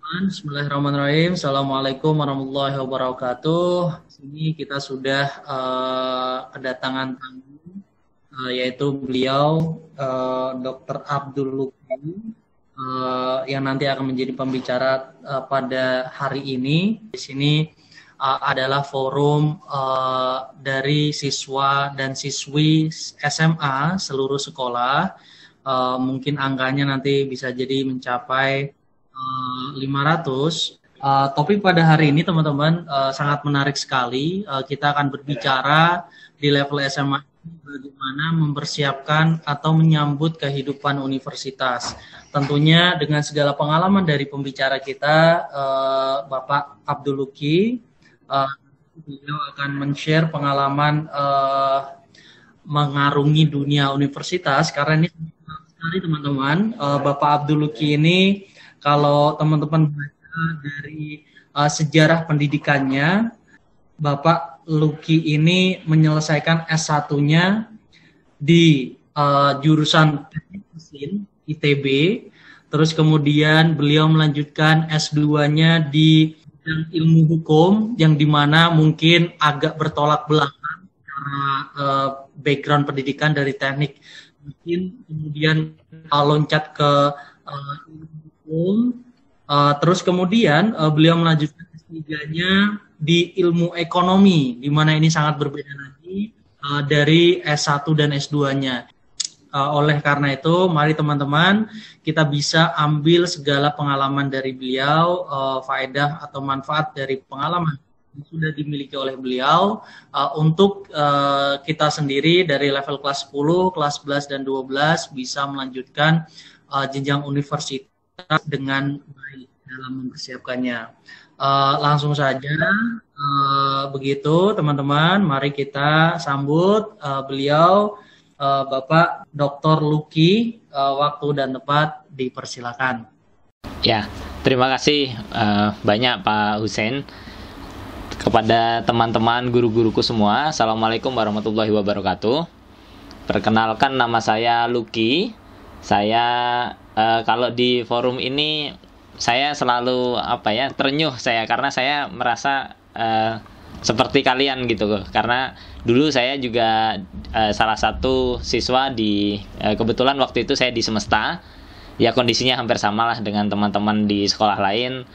Bismillahirrahmanirrahim. Assalamualaikum warahmatullahi wabarakatuh. Di sini kita sudah kedatangan tamu, yaitu beliau Dr. Abdul Luki, yang nanti akan menjadi pembicara pada hari ini. Di sini adalah forum dari siswa dan siswi SMA seluruh sekolah. Mungkin angkanya nanti bisa jadi mencapai 500. Topik pada hari ini teman-teman sangat menarik sekali. Kita akan berbicara di level SMA bagaimana mempersiapkan atau menyambut kehidupan universitas. Tentunya dengan segala pengalaman dari pembicara kita, Bapak Abdul Luki, beliau akan men-share pengalaman mengarungi dunia universitas. Karena ini sekali teman-teman, Bapak Abdul Luki ini kalau teman-teman baca dari sejarah pendidikannya, Bapak Luki ini menyelesaikan S1-nya di jurusan Teknik Mesin ITB, terus kemudian beliau melanjutkan S2-nya di bidang ilmu hukum, yang dimana mungkin agak bertolak belakang karena background pendidikan dari teknik mesin, kemudian loncat ke terus kemudian beliau melanjutkan S3-nya di ilmu ekonomi, di mana ini sangat berbeda lagi dari S1 dan S2-nya. Oleh karena itu, mari teman-teman kita bisa ambil segala pengalaman dari beliau, faedah atau manfaat dari pengalaman yang sudah dimiliki oleh beliau untuk kita sendiri dari level kelas 10, kelas 11, dan 12 bisa melanjutkan jenjang universitas dengan baik dalam mempersiapkannya. Langsung saja begitu teman-teman, mari kita sambut beliau, Bapak Dr. Luki. Waktu dan tempat dipersilakan. Ya, terima kasih banyak Pak Hussein. Kepada teman-teman guru-guruku semua, Assalamualaikum warahmatullahi wabarakatuh. Perkenalkan, nama saya Luki. Saya kalau di forum ini saya selalu ternyuh saya, karena saya merasa seperti kalian gitu, karena dulu saya juga salah satu siswa di kebetulan waktu itu saya di Semesta, ya kondisinya hampir sama lah dengan teman-teman di sekolah lain,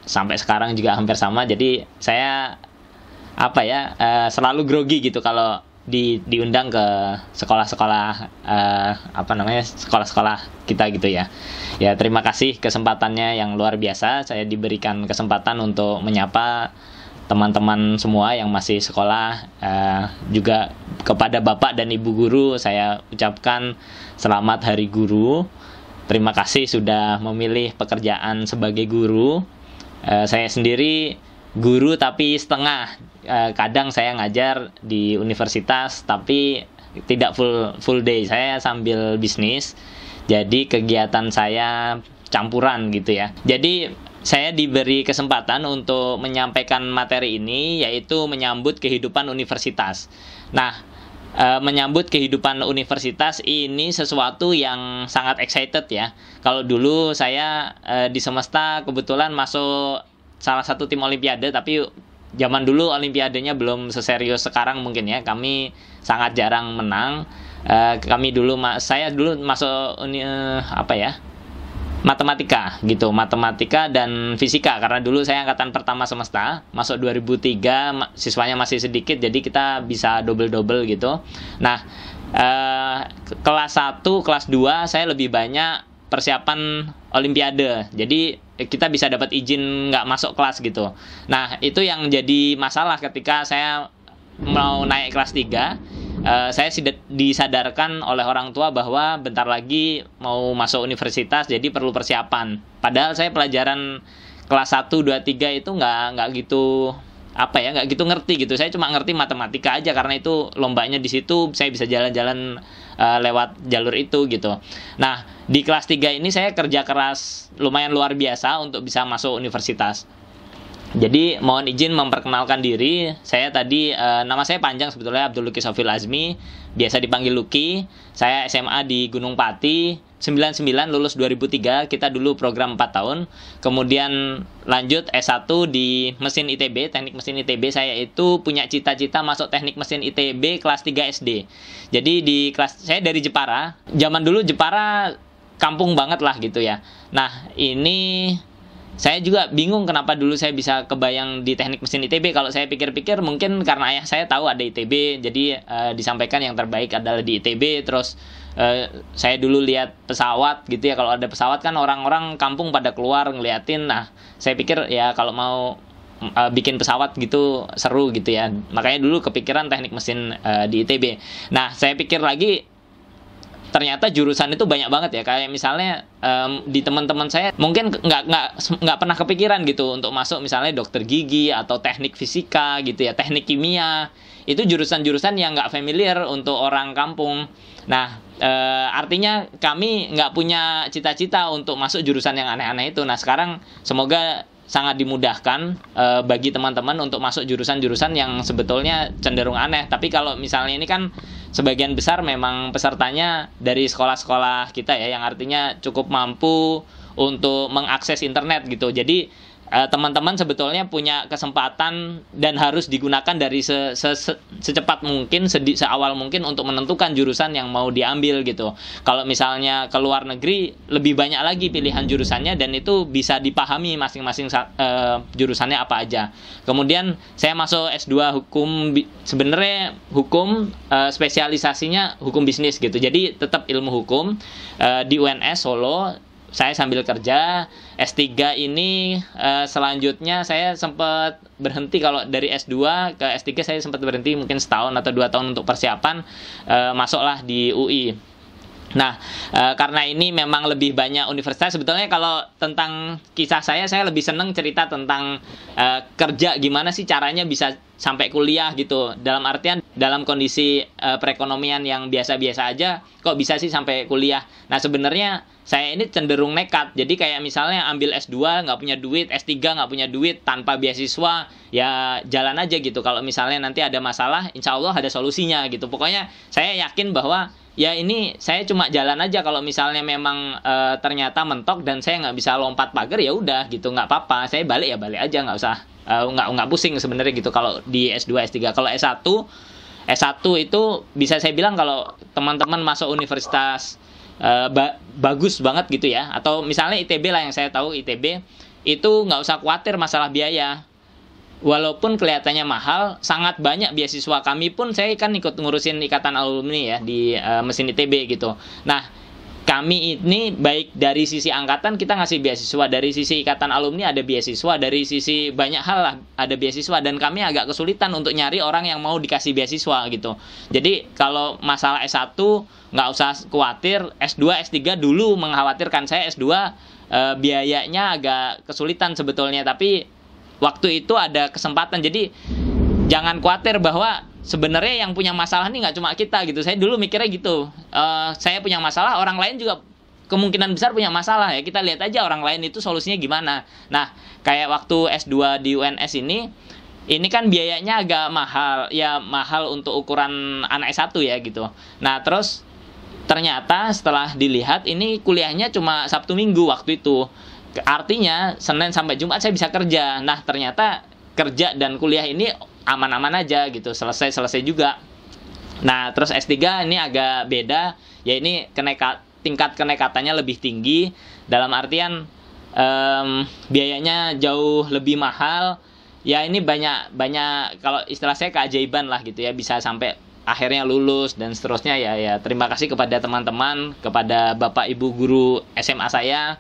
sampai sekarang juga hampir sama. Jadi saya selalu grogi gitu kalau diundang ke sekolah-sekolah sekolah-sekolah kita gitu ya. Ya, terima kasih kesempatannya yang luar biasa. Saya diberikan kesempatan untuk menyapa teman-teman semua yang masih sekolah, juga kepada Bapak dan Ibu guru saya ucapkan selamat Hari Guru. Terima kasih sudah memilih pekerjaan sebagai guru. Saya sendiri guru tapi setengah. Kadang saya ngajar di universitas tapi tidak full day. Saya sambil bisnis. Jadi kegiatan saya campuran gitu ya. Jadi saya diberi kesempatan untuk menyampaikan materi ini, yaitu menyambut kehidupan universitas. Nah, menyambut kehidupan universitas ini sesuatu yang sangat excited ya. Kalau dulu saya di Semesta kebetulan masuk salah satu tim olimpiade, tapi zaman dulu olimpiadenya belum seserius sekarang mungkin ya. Kami sangat jarang menang. Saya dulu masuk matematika gitu, matematika dan fisika, karena dulu saya angkatan pertama Semesta, masuk 2003, siswanya masih sedikit, jadi kita bisa double-double gitu. Nah, kelas 1, kelas 2 saya lebih banyak persiapan olimpiade, jadi kita bisa dapat izin nggak masuk kelas gitu. Nah, itu yang jadi masalah ketika saya mau naik kelas 3. Saya disadarkan oleh orang tua bahwa bentar lagi mau masuk universitas, jadi perlu persiapan. Padahal saya pelajaran kelas 1, 2, 3 itu nggak gitu nggak gitu ngerti gitu. Saya cuma ngerti matematika aja, karena itu lombanya di situ, saya bisa jalan-jalan lewat jalur itu gitu. Nah, di kelas 3 ini saya kerja keras lumayan luar biasa untuk bisa masuk universitas. Jadi mohon izin memperkenalkan diri. Saya tadi nama saya panjang sebetulnya, Abdul Luki Sofil Azmi, biasa dipanggil Luki. Saya SMA di Gunung Pati, 99, lulus 2003, kita dulu program 4 tahun. Kemudian lanjut S1 di mesin ITB, teknik mesin ITB. Saya itu punya cita-cita masuk teknik mesin ITB kelas 3 SD. Jadi saya dari Jepara. Zaman dulu Jepara kampung banget lah gitu ya. Nah, ini saya juga bingung kenapa dulu saya bisa kebayang di teknik mesin ITB. Kalau saya pikir-pikir mungkin karena ayah saya tahu ada ITB, jadi disampaikan yang terbaik adalah di ITB. Terus saya dulu lihat pesawat gitu ya, kalau ada pesawat kan orang-orang kampung pada keluar ngeliatin. Nah, saya pikir ya kalau mau bikin pesawat gitu seru gitu ya. Makanya dulu kepikiran teknik mesin di ITB. Nah, saya pikir lagi, ternyata jurusan itu banyak banget ya. Kayak misalnya di teman-teman saya mungkin nggak pernah kepikiran gitu untuk masuk misalnya dokter gigi atau teknik fisika gitu ya, teknik kimia. Itu jurusan-jurusan yang nggak familiar untuk orang kampung. Nah, artinya kami nggak punya cita-cita untuk masuk jurusan yang aneh-aneh itu. Nah, sekarang semoga sangat dimudahkan bagi teman-teman untuk masuk jurusan-jurusan yang sebetulnya cenderung aneh. Tapi kalau misalnya ini kan sebagian besar memang pesertanya dari sekolah-sekolah kita ya, yang artinya cukup mampu untuk mengakses internet gitu. Jadi teman-teman sebetulnya punya kesempatan dan harus digunakan dari secepat mungkin, seawal mungkin untuk menentukan jurusan yang mau diambil gitu. Kalau misalnya ke luar negeri, lebih banyak lagi pilihan jurusannya dan itu bisa dipahami masing-masing jurusannya apa aja. Kemudian saya masuk S2 hukum, sebenarnya hukum spesialisasinya hukum bisnis gitu. Jadi tetap ilmu hukum di UNS Solo. Saya sambil kerja. S3 ini selanjutnya saya sempat berhenti. Kalau dari S2 ke S3 saya sempat berhenti mungkin setahun atau 2 tahun untuk persiapan, masuklah di UI. Nah, karena ini memang lebih banyak universitas. Sebetulnya kalau tentang kisah saya lebih seneng cerita tentang kerja, gimana sih caranya bisa sampai kuliah gitu. Dalam artian dalam kondisi perekonomian yang biasa-biasa aja, kok bisa sih sampai kuliah. Nah, sebenarnya saya ini cenderung nekat. Jadi kayak misalnya ambil S2 nggak punya duit, S3 nggak punya duit, tanpa beasiswa, ya jalan aja gitu. Kalau misalnya nanti ada masalah, insya Allah ada solusinya gitu. Pokoknya saya yakin bahwa ya ini saya cuma jalan aja. Kalau misalnya memang ternyata mentok dan saya nggak bisa lompat pagar, ya udah gitu, nggak apa-apa. Saya balik ya balik aja, nggak usah nggak pusing sebenarnya gitu. Kalau di S2 S3, kalau S1 itu bisa saya bilang kalau teman-teman masuk universitas bagus banget gitu ya, atau misalnya ITB lah, yang saya tahu ITB itu nggak usah khawatir masalah biaya. Walaupun kelihatannya mahal, sangat banyak beasiswa. Kami pun, saya kan ikut ngurusin ikatan alumni ya di mesin ITB gitu. Nah, kami ini baik dari sisi angkatan kita ngasih beasiswa, dari sisi ikatan alumni ada beasiswa, dari sisi banyak hal lah ada beasiswa, dan kami agak kesulitan untuk nyari orang yang mau dikasih beasiswa gitu. Jadi kalau masalah S1 nggak usah khawatir. S2, S3 dulu mengkhawatirkan saya. S2 biayanya agak kesulitan sebetulnya, tapi waktu itu ada kesempatan. Jadi jangan khawatir bahwa sebenarnya yang punya masalah nih nggak cuma kita gitu. Saya dulu mikirnya gitu. Saya punya masalah, orang lain juga kemungkinan besar punya masalah ya. Kita lihat aja orang lain itu solusinya gimana. Nah, kayak waktu S2 di UNS ini kan biayanya agak mahal. Ya mahal untuk ukuran anak S1 ya gitu. Nah, terus ternyata setelah dilihat ini kuliahnya cuma Sabtu Minggu waktu itu. Artinya Senin sampai Jumat saya bisa kerja. Nah, ternyata kerja dan kuliah ini aman-aman aja gitu, selesai juga. Nah, terus S3 ini agak beda, ya ini tingkat kenekatannya lebih tinggi, dalam artian biayanya jauh lebih mahal. Ya ini banyak kalau istilah saya keajaiban lah gitu ya, bisa sampai akhirnya lulus dan seterusnya. Ya terima kasih kepada teman-teman, kepada Bapak Ibu guru SMA saya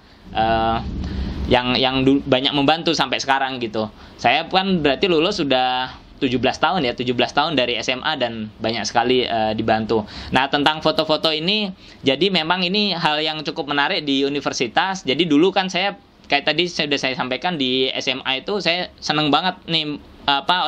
yang banyak membantu sampai sekarang gitu. Saya kan berarti lulus sudah 17 tahun ya, 17 tahun dari SMA dan banyak sekali dibantu. Nah, tentang foto-foto ini, jadi memang ini hal yang cukup menarik di universitas. Jadi dulu kan saya, kayak tadi sudah saya sampaikan, di SMA itu saya seneng banget nih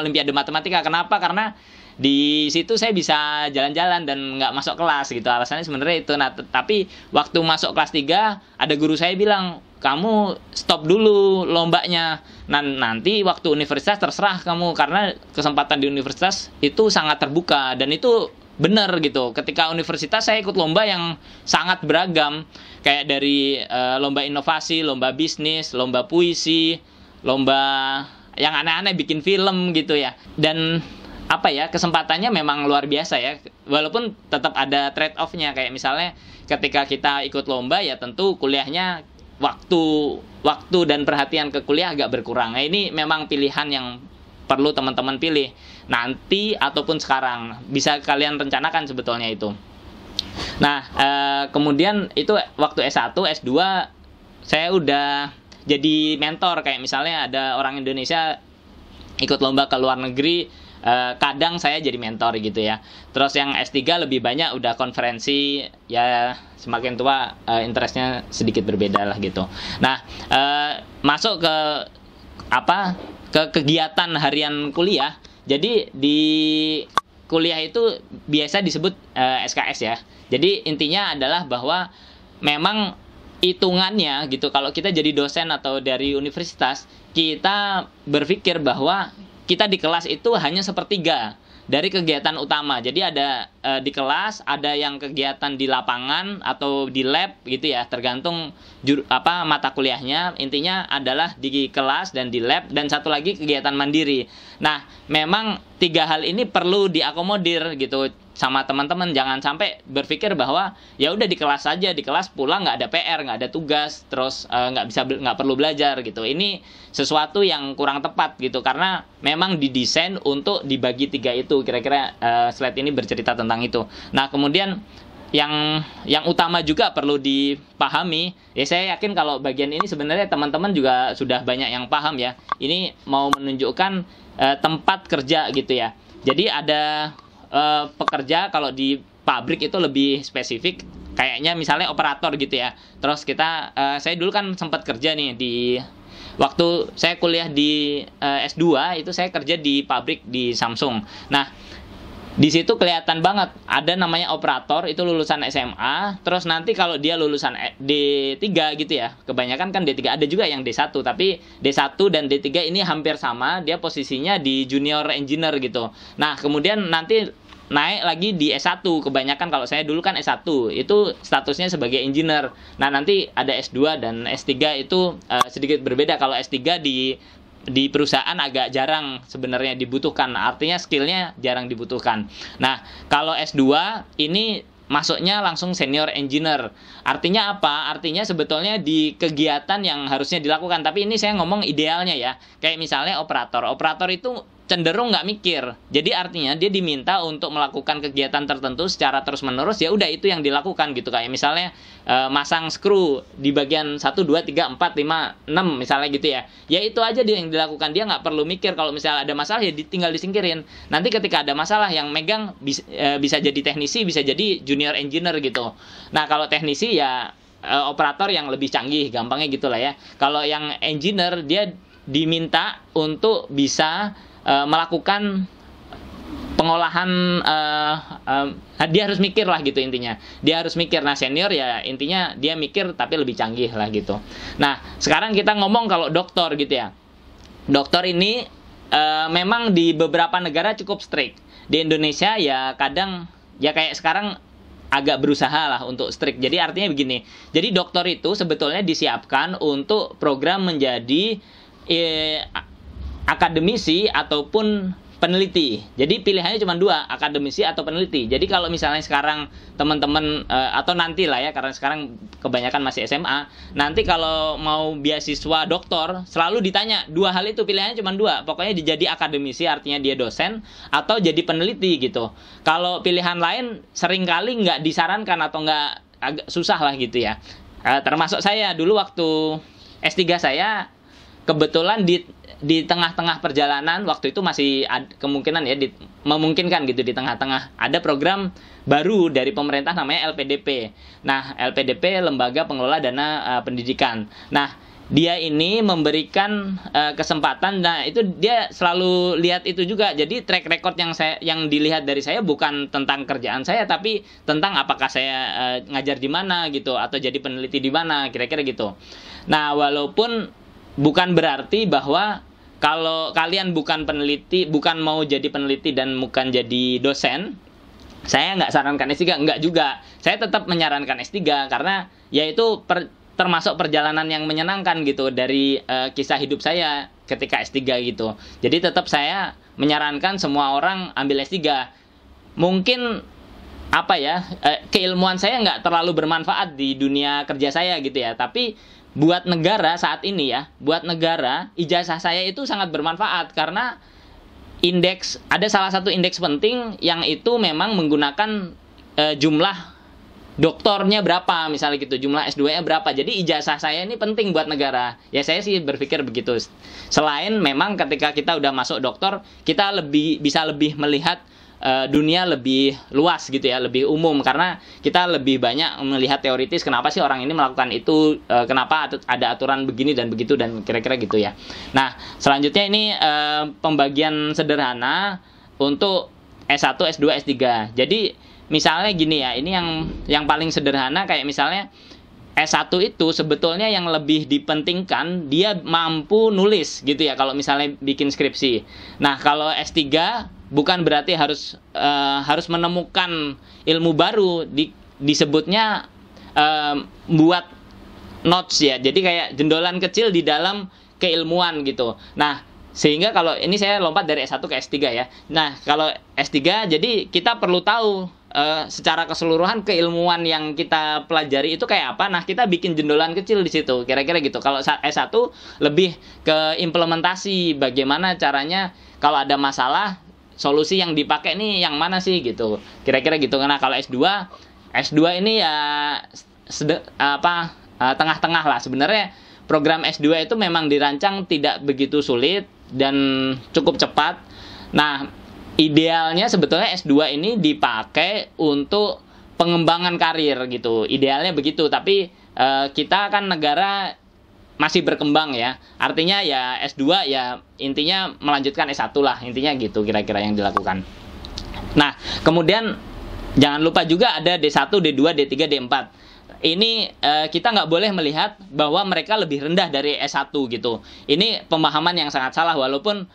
Olimpiade Matematika. Kenapa? Karena di situ saya bisa jalan-jalan dan nggak masuk kelas gitu. Alasannya sebenarnya itu. Nah, tapi waktu masuk kelas 3 ada guru saya bilang, kamu stop dulu lombanya. Nah, nanti waktu universitas terserah kamu, karena kesempatan di universitas itu sangat terbuka. Dan itu benar gitu. Ketika universitas saya ikut lomba yang sangat beragam. kayak dari lomba inovasi, lomba bisnis, lomba puisi, lomba yang aneh-aneh, bikin film gitu ya. Dan apa ya, kesempatannya memang luar biasa ya, walaupun tetap ada trade off-nya, kayak misalnya ketika kita ikut lomba ya tentu kuliahnya waktu dan perhatian ke kuliah agak berkurang. Nah, ini memang pilihan yang perlu teman-teman pilih nanti ataupun sekarang, bisa kalian rencanakan sebetulnya itu. Nah, kemudian itu waktu S1, S2 saya udah jadi mentor, kayak misalnya ada orang Indonesia ikut lomba ke luar negeri, kadang saya jadi mentor gitu ya. Terus yang S3 lebih banyak udah konferensi, ya semakin tua interestnya sedikit berbeda lah gitu. Nah, masuk ke kegiatan harian kuliah. Jadi di kuliah itu biasa disebut SKS ya. Jadi intinya adalah bahwa memang hitungannya gitu, kalau kita jadi dosen atau dari universitas, kita berpikir bahwa kita di kelas itu hanya sepertiga dari kegiatan utama. Jadi ada di kelas, ada yang kegiatan di lapangan atau di lab gitu ya, tergantung mata kuliahnya. Intinya adalah di kelas dan di lab, dan satu lagi kegiatan mandiri. Nah, memang 3 hal ini perlu diakomodir gitu sama teman-teman. Jangan sampai berpikir bahwa ya udah di kelas saja, di kelas pulang nggak ada PR, nggak ada tugas, terus nggak perlu belajar gitu. Ini sesuatu yang kurang tepat gitu, karena memang didesain untuk dibagi 3 itu. Kira-kira slide ini bercerita tentang itu. Nah, kemudian yang utama juga perlu dipahami, ya saya yakin kalau bagian ini sebenarnya teman-teman juga sudah banyak yang paham ya. Ini mau menunjukkan tempat kerja gitu ya. Jadi ada pekerja, kalau di pabrik itu lebih spesifik, kayaknya misalnya operator gitu ya. Terus saya dulu kan sempat kerja nih waktu saya kuliah di S2 itu saya kerja di pabrik di Samsung. Nah, di situ kelihatan banget ada namanya operator, itu lulusan SMA. Terus nanti kalau dia lulusan D3 gitu ya, kebanyakan kan D3, ada juga yang D1, tapi D1 dan D3 ini hampir sama, dia posisinya di junior engineer gitu. Nah, kemudian nanti naik lagi di S1, kebanyakan kalau saya dulu kan S1 itu statusnya sebagai engineer. Nah, nanti ada S2 dan S3 itu sedikit berbeda. Kalau S3 di perusahaan agak jarang sebenarnya dibutuhkan, artinya skillnya jarang dibutuhkan. Nah, kalau S2 ini masuknya langsung senior engineer. Artinya apa? Artinya sebetulnya di kegiatan yang harusnya dilakukan, tapi ini saya ngomong idealnya ya. Kayak misalnya operator itu cenderung nggak mikir. Jadi artinya dia diminta untuk melakukan kegiatan tertentu secara terus-menerus, ya udah itu yang dilakukan gitu. Kayak misalnya masang skru di bagian 1, 2, 3, 4, 5, 6 misalnya gitu ya. Ya itu aja dia yang dilakukan. Dia nggak perlu mikir kalau misalnya ada masalah ya tinggal disingkirin. Nanti ketika ada masalah yang megang bisa jadi teknisi, bisa jadi junior engineer gitu. Nah, kalau teknisi ya operator yang lebih canggih, gampangnya gitulah ya. Kalau yang engineer dia diminta untuk bisa melakukan pengolahan, dia harus mikir lah gitu intinya. Dia harus mikir. Nah, senior ya intinya dia mikir tapi lebih canggih lah gitu. Nah, sekarang kita ngomong kalau doktor gitu ya. Doktor ini memang di beberapa negara cukup strict. Di Indonesia ya kadang ya kayak sekarang agak berusaha lah untuk strict. Jadi artinya begini. Jadi dokter itu sebetulnya disiapkan untuk program menjadi akademisi ataupun peneliti. Jadi pilihannya cuma 2, akademisi atau peneliti. Jadi kalau misalnya sekarang teman-teman atau nanti lah ya, karena sekarang kebanyakan masih SMA, nanti kalau mau beasiswa doktor selalu ditanya 2 hal itu, pilihannya cuma 2. Pokoknya jadi akademisi artinya dia dosen, atau jadi peneliti gitu. Kalau pilihan lain seringkali nggak disarankan atau nggak, agak susah lah gitu ya. Termasuk saya dulu waktu S3 saya kebetulan di tengah-tengah perjalanan waktu itu masih kemungkinan ya memungkinkan gitu, di tengah-tengah ada program baru dari pemerintah namanya LPDP. Nah, LPDP Lembaga Pengelola Dana Pendidikan. Nah, dia ini memberikan kesempatan. Nah, itu dia selalu lihat itu juga. Jadi track record yang dilihat dari saya bukan tentang kerjaan saya, tapi tentang apakah saya ngajar di mana gitu atau jadi peneliti di mana, kira-kira gitu. Nah, walaupun bukan berarti bahwa kalau kalian bukan mau jadi peneliti dan bukan jadi dosen, saya nggak sarankan S3, nggak juga. Saya tetap menyarankan S3, karena yaitu termasuk perjalanan yang menyenangkan gitu dari kisah hidup saya ketika S3 gitu. Jadi tetap saya menyarankan semua orang ambil S3. Mungkin apa ya, keilmuan saya nggak terlalu bermanfaat di dunia kerja saya gitu ya, tapi buat negara saat ini ya, buat negara ijazah saya itu sangat bermanfaat karena ada salah satu indeks penting yang itu memang menggunakan jumlah doktornya berapa, misalnya gitu, jumlah S2-nya berapa. Jadi ijazah saya ini penting buat negara. Ya saya sih berpikir begitu. Selain memang ketika kita udah masuk doktor, kita bisa lebih melihat dunia lebih luas gitu ya, lebih umum, karena kita lebih banyak melihat teoritis kenapa sih orang ini melakukan itu, kenapa ada aturan begini dan begitu dan kira-kira gitu ya. Nah, selanjutnya ini pembagian sederhana untuk S1, S2, S3. Jadi misalnya gini ya, ini yang paling sederhana kayak misalnya S1 itu sebetulnya yang lebih dipentingkan dia mampu nulis gitu ya kalau misalnya bikin skripsi. Nah, kalau S3 bukan berarti harus menemukan ilmu baru, disebutnya buat notes ya. Jadi kayak jendolan kecil di dalam keilmuan gitu. Nah, sehingga kalau ini saya lompat dari S1 ke S3 ya. Nah, kalau S3 jadi kita perlu tahu secara keseluruhan keilmuan yang kita pelajari itu kayak apa. Nah, kita bikin jendolan kecil di situ, kira-kira gitu. Kalau S1 lebih ke implementasi, bagaimana caranya kalau ada masalah, solusi yang dipakai nih yang mana sih gitu. Kira-kira gitu. Karena kalau S2 ini ya tengah-tengah lah. Sebenarnya program S2 itu memang dirancang tidak begitu sulit dan cukup cepat. Nah, idealnya sebetulnya S2 ini dipakai untuk pengembangan karir gitu. Idealnya begitu, tapi kita kan negara masih berkembang ya. Artinya ya S2 ya intinya melanjutkan S1 lah. Intinya gitu kira-kira yang dilakukan. Nah, kemudian jangan lupa juga ada D1, D2, D3, D4. Ini kita nggak boleh melihat bahwa mereka lebih rendah dari S1 gitu. Ini pemahaman yang sangat salah, walaupun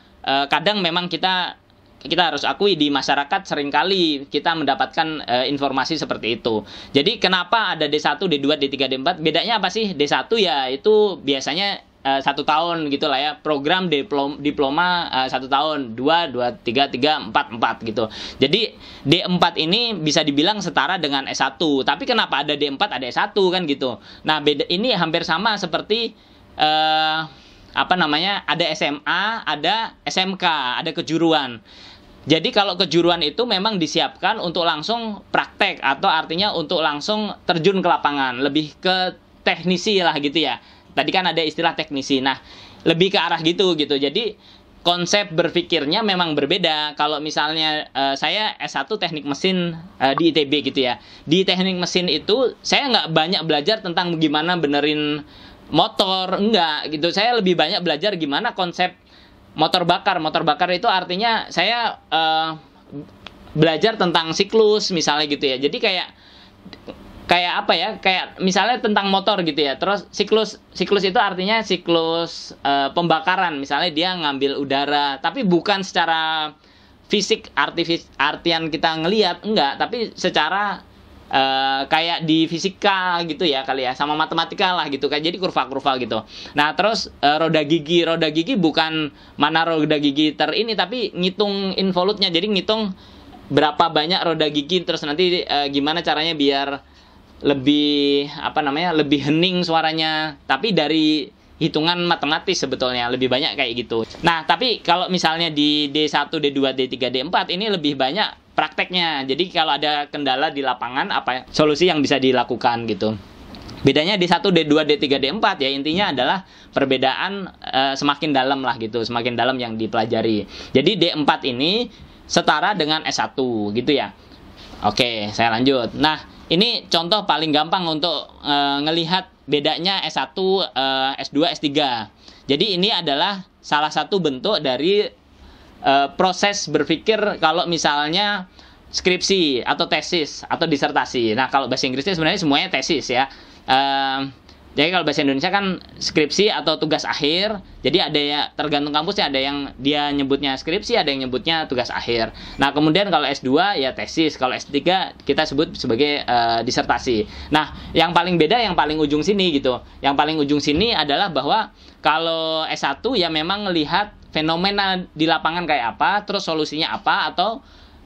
kadang memang kita harus akui di masyarakat seringkali kita mendapatkan informasi seperti itu. Jadi kenapa ada D1, D2, D3, D4? Bedanya apa sih? D1 ya itu biasanya 1 tahun gitu lah ya. Program diploma 1 tahun, 2, 2, 3, 3, 4, 4 gitu. Jadi D4 ini bisa dibilang setara dengan S1. Tapi kenapa ada D4, ada S1 kan gitu. Nah, ini hampir sama seperti ada SMA, ada SMK, ada kejuruan. Jadi kalau kejuruan itu memang disiapkan untuk langsung praktek, atau artinya untuk langsung terjun ke lapangan, lebih ke teknisi lah gitu ya. Tadi kan ada istilah teknisi. Nah, lebih ke arah gitu. Jadi konsep berpikirnya memang berbeda. Kalau misalnya saya S1 teknik mesin di ITB gitu ya. Di teknik mesin itu saya nggak banyak belajar tentang gimana benerin motor, enggak gitu. Saya lebih banyak belajar gimana konsep motor bakar. Motor bakar itu artinya saya belajar tentang siklus misalnya gitu ya. Jadi kayak apa ya? Kayak misalnya tentang motor gitu ya. Terus siklus itu artinya siklus pembakaran. Misalnya dia ngambil udara, tapi bukan secara fisik artian kita ngelihat, enggak, tapi secara kayak di fisika gitu ya kali ya, sama matematika lah gitu kan. Jadi kurva-kurva gitu. Nah, terus roda gigi bukan mana roda gigi ini, tapi ngitung involutnya. Jadi ngitung berapa banyak roda gigi, terus nanti gimana caranya biar lebih lebih hening suaranya. Tapi dari hitungan matematis sebetulnya lebih banyak kayak gitu. Nah, tapi kalau misalnya di D1, D2, D3, D4 ini lebih banyak prakteknya. Jadi kalau ada kendala di lapangan, apa solusi yang bisa dilakukan gitu. Bedanya D1, D2, D3, D4 ya intinya adalah perbedaan semakin dalam lah gitu, semakin dalam yang dipelajari. Jadi D4 ini setara dengan S1 gitu ya. Oke, saya lanjut. Nah, ini contoh paling gampang untuk ngelihat bedanya S1, S2, S3. Jadi ini adalah salah satu bentuk dari proses berpikir kalau misalnya skripsi atau tesis atau disertasi. Nah, kalau bahasa Inggrisnya sebenarnya semuanya tesis ya. Jadi kalau bahasa Indonesia kan skripsi atau tugas akhir. Jadi ada ya tergantung kampusnya, ada yang dia nyebutnya skripsi, ada yang nyebutnya tugas akhir. Nah, kemudian kalau S2 ya tesis, kalau S3 kita sebut sebagai disertasi. Nah, yang paling beda yang paling ujung sini gitu. Yang paling ujung sini adalah bahwa kalau S1 ya memang melihat fenomena di lapangan kayak apa, terus solusinya apa, atau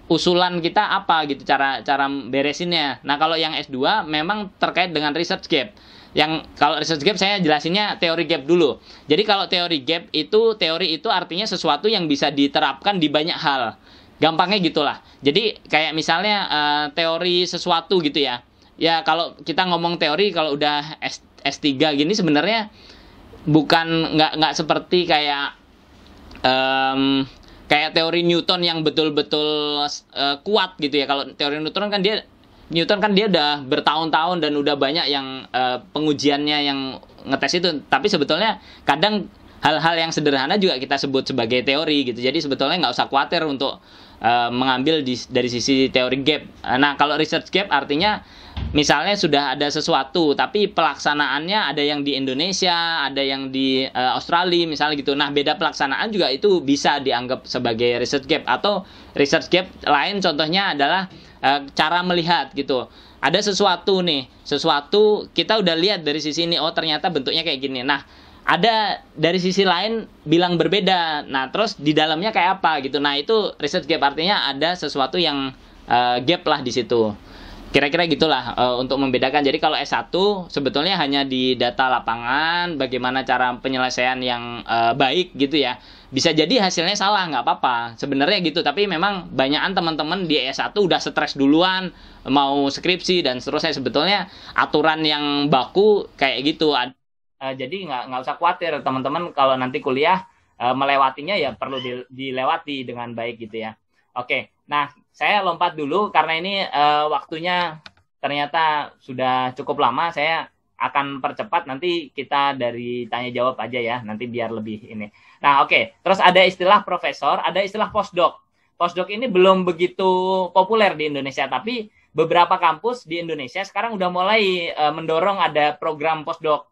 usulan kita apa gitu cara beresinnya. Nah, kalau yang S2 memang terkait dengan research gap. Yang kalau research gap saya jelasinnya teori gap dulu. Jadi kalau teori gap itu, teori itu artinya sesuatu yang bisa diterapkan di banyak hal. Gampangnya gitulah. Jadi kayak misalnya teori sesuatu gitu ya. Ya kalau kita ngomong teori kalau udah S3 gini sebenarnya bukan nggak seperti kayak kayak teori Newton yang betul-betul kuat gitu ya. Kalau teori Newton kan dia udah bertahun-tahun dan udah banyak yang pengujiannya yang ngetes itu. Tapi sebetulnya kadang hal-hal yang sederhana juga kita sebut sebagai teori gitu. Jadi sebetulnya nggak usah khawatir untuk mengambil dari sisi teori gap. Nah, kalau research gap artinya misalnya sudah ada sesuatu tapi pelaksanaannya ada yang di Indonesia, ada yang di Australia misalnya gitu. Nah, beda pelaksanaan juga itu bisa dianggap sebagai research gap. Atau research gap lain contohnya adalah cara melihat gitu. Ada sesuatu nih, sesuatu kita udah lihat dari sisi ini, oh ternyata bentuknya kayak gini. Nah, ada dari sisi lain bilang berbeda. Nah, terus di dalamnya kayak apa gitu. Nah, itu research gap artinya ada sesuatu yang gap lah di situ. Kira-kira gitulah untuk membedakan. Jadi kalau S1 sebetulnya hanya di data lapangan, bagaimana cara penyelesaian yang baik gitu ya. Bisa jadi hasilnya salah, nggak apa-apa. Sebenarnya gitu, tapi memang banyakan teman-teman di S1 udah stres duluan, mau skripsi dan seterusnya. Sebetulnya aturan yang baku kayak gitu. Jadi nggak usah khawatir teman-teman kalau nanti kuliah melewatinya ya perlu dilewati dengan baik gitu ya. Oke, nah saya lompat dulu karena ini waktunya ternyata sudah cukup lama. Saya akan percepat, nanti kita dari tanya jawab aja ya, nanti biar lebih ini. Nah, oke. Terus ada istilah profesor, ada istilah postdoc. Postdoc ini belum begitu populer di Indonesia, tapi beberapa kampus di Indonesia sekarang udah mulai mendorong ada program postdoc.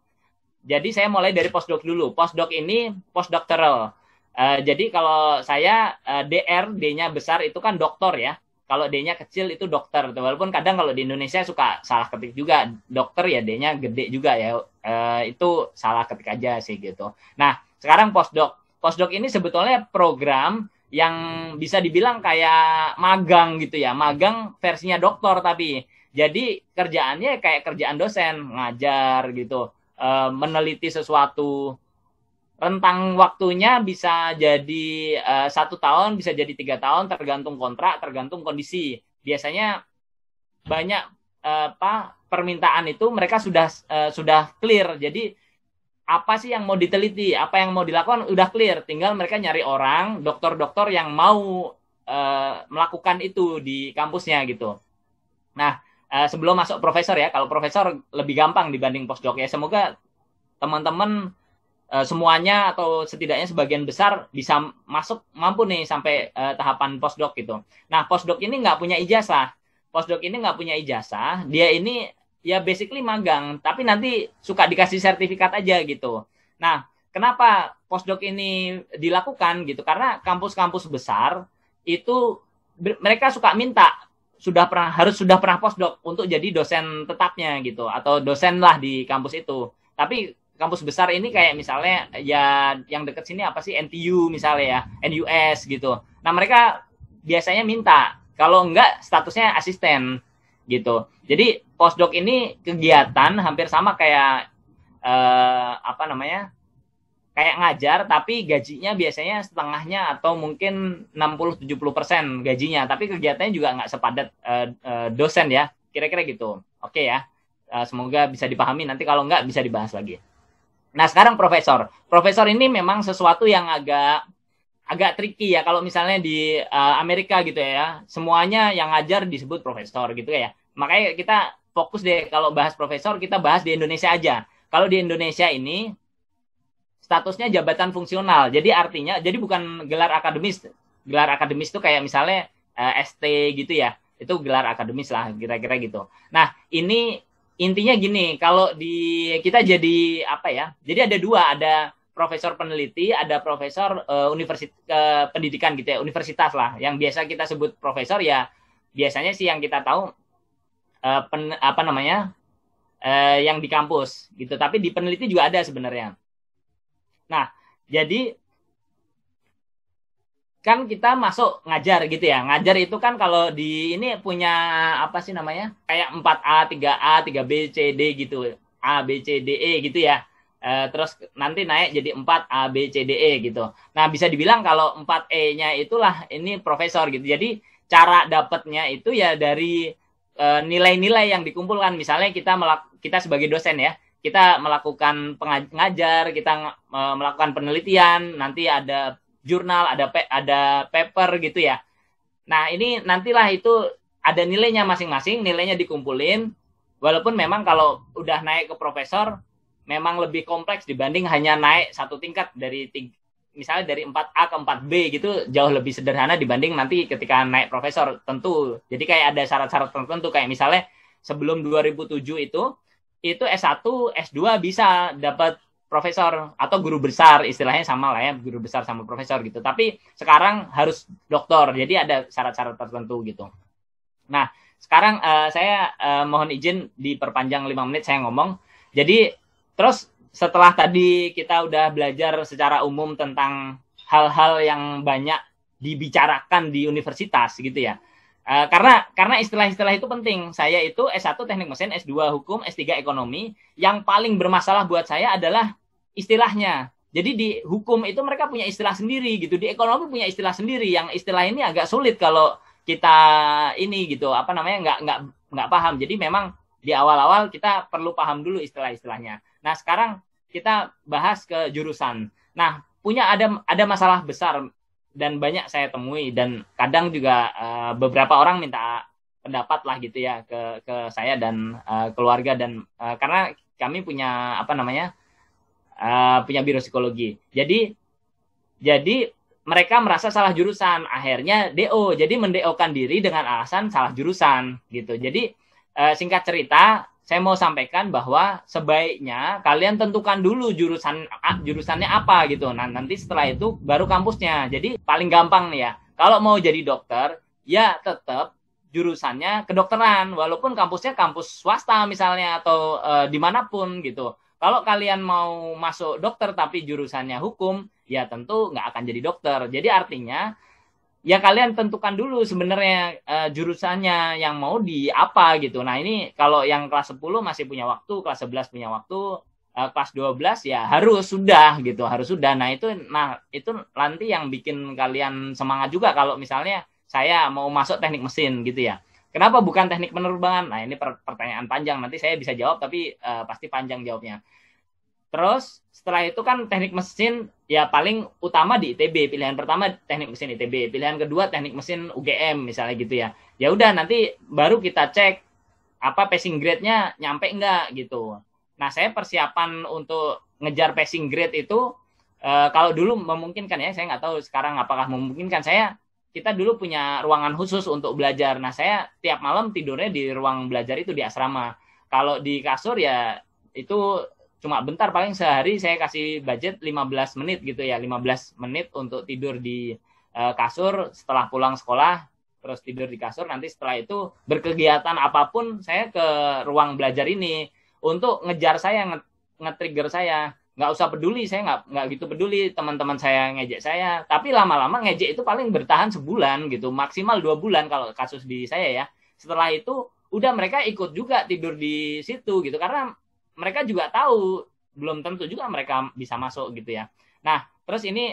Jadi saya mulai dari postdoc dulu. Postdoc ini postdoctoral. Jadi kalau saya DR, D-nya besar itu kan doktor ya. Kalau D-nya kecil itu dokter. Walaupun kadang kalau di Indonesia suka salah ketik juga. Dokter ya D-nya gede juga ya. Itu salah ketik aja sih gitu. Nah, sekarang postdoc. Postdoc ini sebetulnya program yang bisa dibilang kayak magang gitu ya. Magang versinya dokter tapi. Jadi kerjaannya kayak kerjaan dosen. Ngajar gitu. Meneliti sesuatu. Rentang waktunya bisa jadi 1 tahun, bisa jadi 3 tahun, tergantung kontrak, tergantung kondisi. Biasanya banyak permintaan itu mereka sudah clear. Jadi apa sih yang mau diteliti, apa yang mau dilakukan udah clear. Tinggal mereka nyari orang, dokter-dokter yang mau melakukan itu di kampusnya gitu. Nah, sebelum masuk profesor ya, kalau profesor lebih gampang dibanding postdoc ya. Semoga teman-teman semuanya atau setidaknya sebagian besar bisa mampu nih sampai tahapan postdoc gitu. Nah, postdoc ini nggak punya ijazah. Postdoc ini nggak punya ijazah. Dia ini ya basically magang, tapi nanti suka dikasih sertifikat aja gitu. Nah, kenapa postdoc ini dilakukan gitu? Karena kampus-kampus besar itu mereka suka minta harus sudah pernah postdoc untuk jadi dosen tetapnya gitu, atau dosen lah di kampus itu. Tapi kampus besar ini kayak misalnya ya yang deket sini apa sih, NTU misalnya ya, NUS gitu. Nah, mereka biasanya minta, kalau enggak statusnya asisten gitu. Jadi postdoc ini kegiatan hampir sama kayak kayak ngajar, tapi gajinya biasanya setengahnya atau mungkin 60-70% gajinya. Tapi kegiatannya juga nggak sepadat dosen ya, kira-kira gitu. Oke ya, semoga bisa dipahami. Nanti kalau nggak bisa dibahas lagi. Nah, sekarang profesor. Profesor ini memang sesuatu yang agak tricky ya. Kalau misalnya di Amerika gitu ya, semuanya yang ngajar disebut profesor gitu ya. Makanya kita fokus deh kalau bahas profesor, kita bahas di Indonesia aja. Kalau di Indonesia ini statusnya jabatan fungsional. Jadi artinya, jadi bukan gelar akademis. Gelar akademis itu kayak misalnya ST gitu ya. Itu gelar akademis lah, kira-kira gitu. Nah, ini intinya gini, kalau di kita jadi apa ya? Jadi ada dua, ada profesor peneliti, ada profesor pendidikan gitu ya, universitas lah. Yang biasa kita sebut profesor ya, biasanya sih yang kita tahu apa namanya? Yang di kampus gitu. Tapi di peneliti juga ada sebenarnya. Nah, jadi kan kita masuk ngajar gitu ya. Ngajar itu kan kalau di ini punya apa sih namanya? Kayak 4A, 3A, 3B, C, D gitu. A, B, C, D, E gitu ya. Terus nanti naik jadi 4A, B, C, D, E gitu. Nah, bisa dibilang kalau 4E-nya itulah ini profesor gitu. Jadi cara dapatnya itu ya dari nilai-nilai yang dikumpulkan. Misalnya kita sebagai dosen ya, kita melakukan pengajar, kita melakukan penelitian, nanti ada jurnal, ada paper gitu ya. Nah, ini nantilah itu ada nilainya masing-masing, nilainya dikumpulin. Walaupun memang kalau udah naik ke profesor, memang lebih kompleks dibanding hanya naik satu tingkat misalnya dari 4A ke 4B gitu, jauh lebih sederhana dibanding nanti ketika naik profesor tentu. Jadi kayak ada syarat-syarat tertentu, kayak misalnya sebelum 2007 itu S1, S2 bisa dapat profesor atau guru besar, istilahnya sama lah ya, guru besar sama profesor gitu. Tapi sekarang harus doktor, jadi ada syarat-syarat tertentu gitu. Nah, sekarang saya mohon izin diperpanjang 5 menit saya ngomong. Jadi terus setelah tadi kita udah belajar secara umum tentang hal-hal yang banyak dibicarakan di universitas gitu ya. Karena istilah-istilah itu penting. Saya itu S1 teknik mesin, S2 hukum, S3 ekonomi. Yang paling bermasalah buat saya adalah istilahnya. Jadi di hukum itu mereka punya istilah sendiri gitu. Di ekonomi punya istilah sendiri. Yang istilah ini agak sulit kalau kita ini gitu, apa namanya, nggak paham. Jadi memang di awal-awal kita perlu paham dulu istilah-istilahnya. Nah, sekarang kita bahas ke jurusan. Nah, ada masalah besar dan banyak saya temui, dan kadang juga beberapa orang minta pendapat lah gitu ya ke saya dan keluarga, dan karena kami punya apa namanya punya biro psikologi. Jadi mereka merasa salah jurusan, akhirnya DO. Jadi menDO-kan diri dengan alasan salah jurusan gitu. Jadi singkat cerita, saya mau sampaikan bahwa sebaiknya kalian tentukan dulu jurusannya apa gitu. Nah, nanti setelah itu baru kampusnya. Jadi paling gampang nih ya, kalau mau jadi dokter, ya tetap jurusannya kedokteran, walaupun kampusnya kampus swasta misalnya atau dimanapun gitu. Kalau kalian mau masuk dokter tapi jurusannya hukum, ya tentu nggak akan jadi dokter. Jadi artinya ya kalian tentukan dulu sebenarnya jurusannya yang mau di apa gitu. Nah, ini kalau yang kelas 10 masih punya waktu, kelas 11 punya waktu, kelas 12 ya harus sudah gitu, harus sudah. Nah, itu nanti yang bikin kalian semangat juga kalau misalnya saya mau masuk teknik mesin gitu ya. Kenapa bukan teknik penerbangan? Nah, ini pertanyaan panjang, nanti saya bisa jawab tapi pasti panjang jawabnya. Terus setelah itu kan teknik mesin ya paling utama di ITB, pilihan pertama teknik mesin ITB, pilihan kedua teknik mesin UGM misalnya gitu ya. Ya udah, nanti baru kita cek apa passing grade-nya nyampe enggak gitu. Nah, saya persiapan untuk ngejar passing grade itu kalau dulu memungkinkan ya, saya nggak tahu sekarang apakah memungkinkan. Kita dulu punya ruangan khusus untuk belajar. Nah, saya tiap malam tidurnya di ruang belajar itu di asrama. Kalau di kasur ya itu cuma bentar, paling sehari saya kasih budget 15 menit gitu ya, 15 menit untuk tidur di kasur setelah pulang sekolah, terus tidur di kasur, nanti setelah itu berkegiatan apapun saya ke ruang belajar ini untuk ngejar saya, nge-trigger saya. Nggak usah peduli, saya nggak gitu peduli teman-teman saya ngejek saya, tapi lama-lama ngejek itu paling bertahan sebulan gitu, maksimal 2 bulan kalau kasus di saya ya. Setelah itu udah mereka ikut juga tidur di situ gitu, karena mereka juga tahu belum tentu juga mereka bisa masuk gitu ya. Nah, terus ini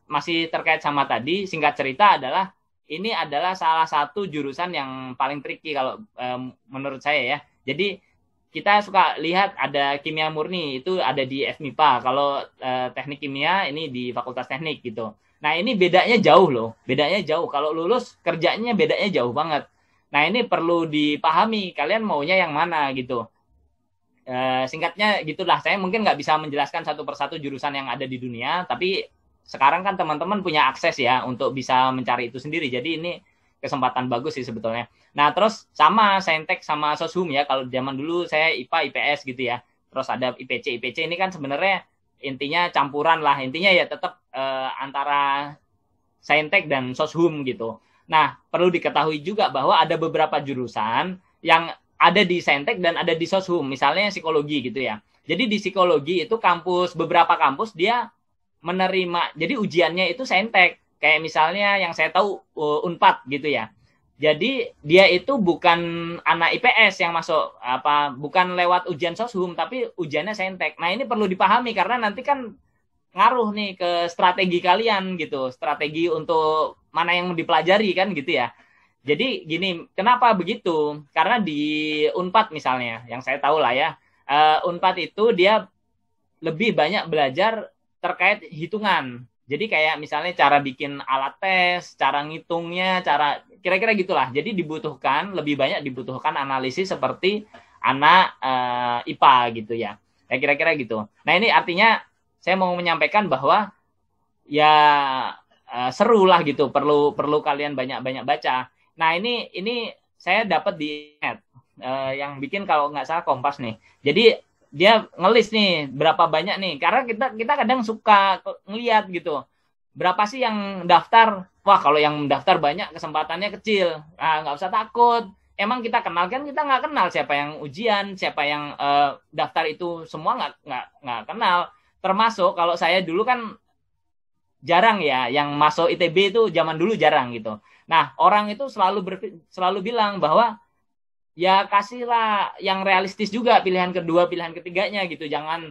masih terkait sama tadi, singkat cerita adalah ini adalah salah satu jurusan yang paling tricky kalau menurut saya ya. Jadi kita suka lihat ada kimia murni, itu ada di FMIPA. Kalau teknik kimia ini di Fakultas Teknik gitu. Nah, ini bedanya jauh loh. Bedanya jauh. Kalau lulus kerjanya bedanya jauh banget. Nah, ini perlu dipahami. Kalian maunya yang mana gitu. Singkatnya gitulah. Saya mungkin nggak bisa menjelaskan satu persatu jurusan yang ada di dunia. Tapi sekarang kan teman-teman punya akses ya untuk bisa mencari itu sendiri. Jadi ini kesempatan bagus sih sebetulnya. Nah, terus sama Saintek sama Soshum ya. Kalau zaman dulu saya IPA IPS gitu ya. Terus ada IPC. IPC ini kan sebenarnya intinya campuran lah. Intinya ya tetap antara Saintek dan Soshum gitu. Nah, perlu diketahui juga bahwa ada beberapa jurusan yang ada di Saintek dan ada di Soshum. Misalnya psikologi gitu ya. Jadi di psikologi itu beberapa kampus dia menerima, jadi ujiannya itu Saintek. Kayak misalnya yang saya tahu Unpad gitu ya. Jadi dia itu bukan anak IPS yang masuk, bukan lewat ujian Soshum, tapi ujiannya Saintek. Nah, ini perlu dipahami karena nanti kan ngaruh nih ke strategi kalian gitu, strategi untuk mana yang dipelajari kan gitu ya. Jadi gini, kenapa begitu? Karena di Unpad misalnya, yang saya tahu lah ya, Unpad itu dia lebih banyak belajar terkait hitungan. Jadi kayak misalnya cara bikin alat tes, cara ngitungnya, cara kira-kira gitulah. Jadi lebih banyak dibutuhkan analisis seperti anak IPA gitu ya. Ya kira-kira gitu. Nah, ini artinya saya mau menyampaikan bahwa ya seru lah gitu. Perlu kalian banyak-banyak baca. Nah, ini saya dapat di net. Yang bikin kalau nggak salah Kompas nih. Jadi dia ngelis nih berapa banyak nih, karena kita kadang suka ngeliat gitu berapa sih yang daftar. Wah, kalau yang daftar banyak kesempatannya kecil. Nggak usah takut, emang kita kenal kan, kita nggak kenal siapa yang ujian, siapa yang daftar itu semua nggak kenal. Termasuk kalau saya dulu kan jarang ya yang masuk ITB, itu zaman dulu jarang gitu. Nah, orang itu selalu bilang bahwa ya kasihlah yang realistis juga pilihan kedua, pilihan ketiganya gitu. Jangan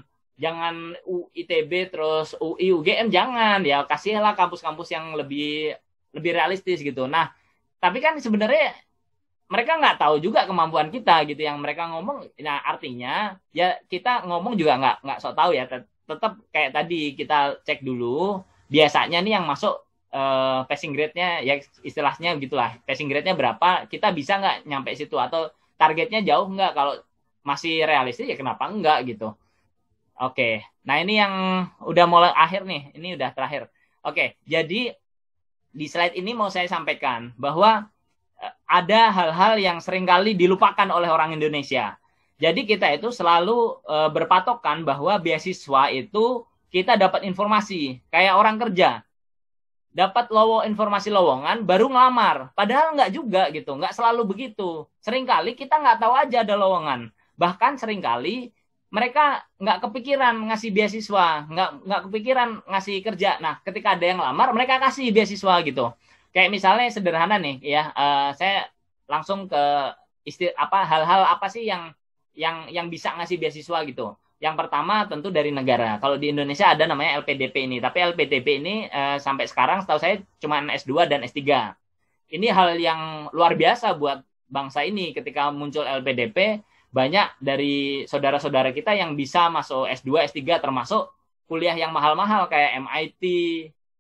ITB terus UI, UGM, jangan. Ya kasihlah kampus-kampus yang lebih realistis gitu. Nah, tapi kan sebenarnya mereka nggak tahu juga kemampuan kita gitu yang mereka ngomong. Nah, artinya ya kita ngomong juga nggak sok tahu ya. Tetap kayak tadi kita cek dulu. Biasanya nih yang masuk passing grade-nya ya istilahnya gitulah, passing grade-nya berapa, kita bisa nggak nyampe situ, atau targetnya jauh nggak. Kalau masih realistis ya kenapa enggak gitu. Oke, nah ini yang udah mulai akhir nih, ini udah terakhir. Oke, jadi di slide ini mau saya sampaikan bahwa ada hal-hal yang seringkali dilupakan oleh orang Indonesia. Jadi kita itu selalu berpatokan bahwa beasiswa itu kita dapat informasi kayak orang kerja, dapat informasi lowongan baru ngelamar. Padahal nggak juga gitu, nggak selalu begitu. Seringkali kita nggak tahu aja ada lowongan. Bahkan seringkali mereka nggak kepikiran ngasih beasiswa, nggak kepikiran ngasih kerja. Nah, ketika ada yang lamar, mereka kasih beasiswa gitu. Kayak misalnya sederhana nih, ya, saya langsung ke hal-hal apa sih yang bisa ngasih beasiswa gitu. Yang pertama tentu dari negara. Kalau di Indonesia ada namanya LPDP ini. Tapi LPDP ini sampai sekarang setahu saya cuma S2 dan S3. Ini hal yang luar biasa buat bangsa ini. Ketika muncul LPDP, banyak dari saudara-saudara kita yang bisa masuk S2, S3, termasuk kuliah yang mahal-mahal kayak MIT,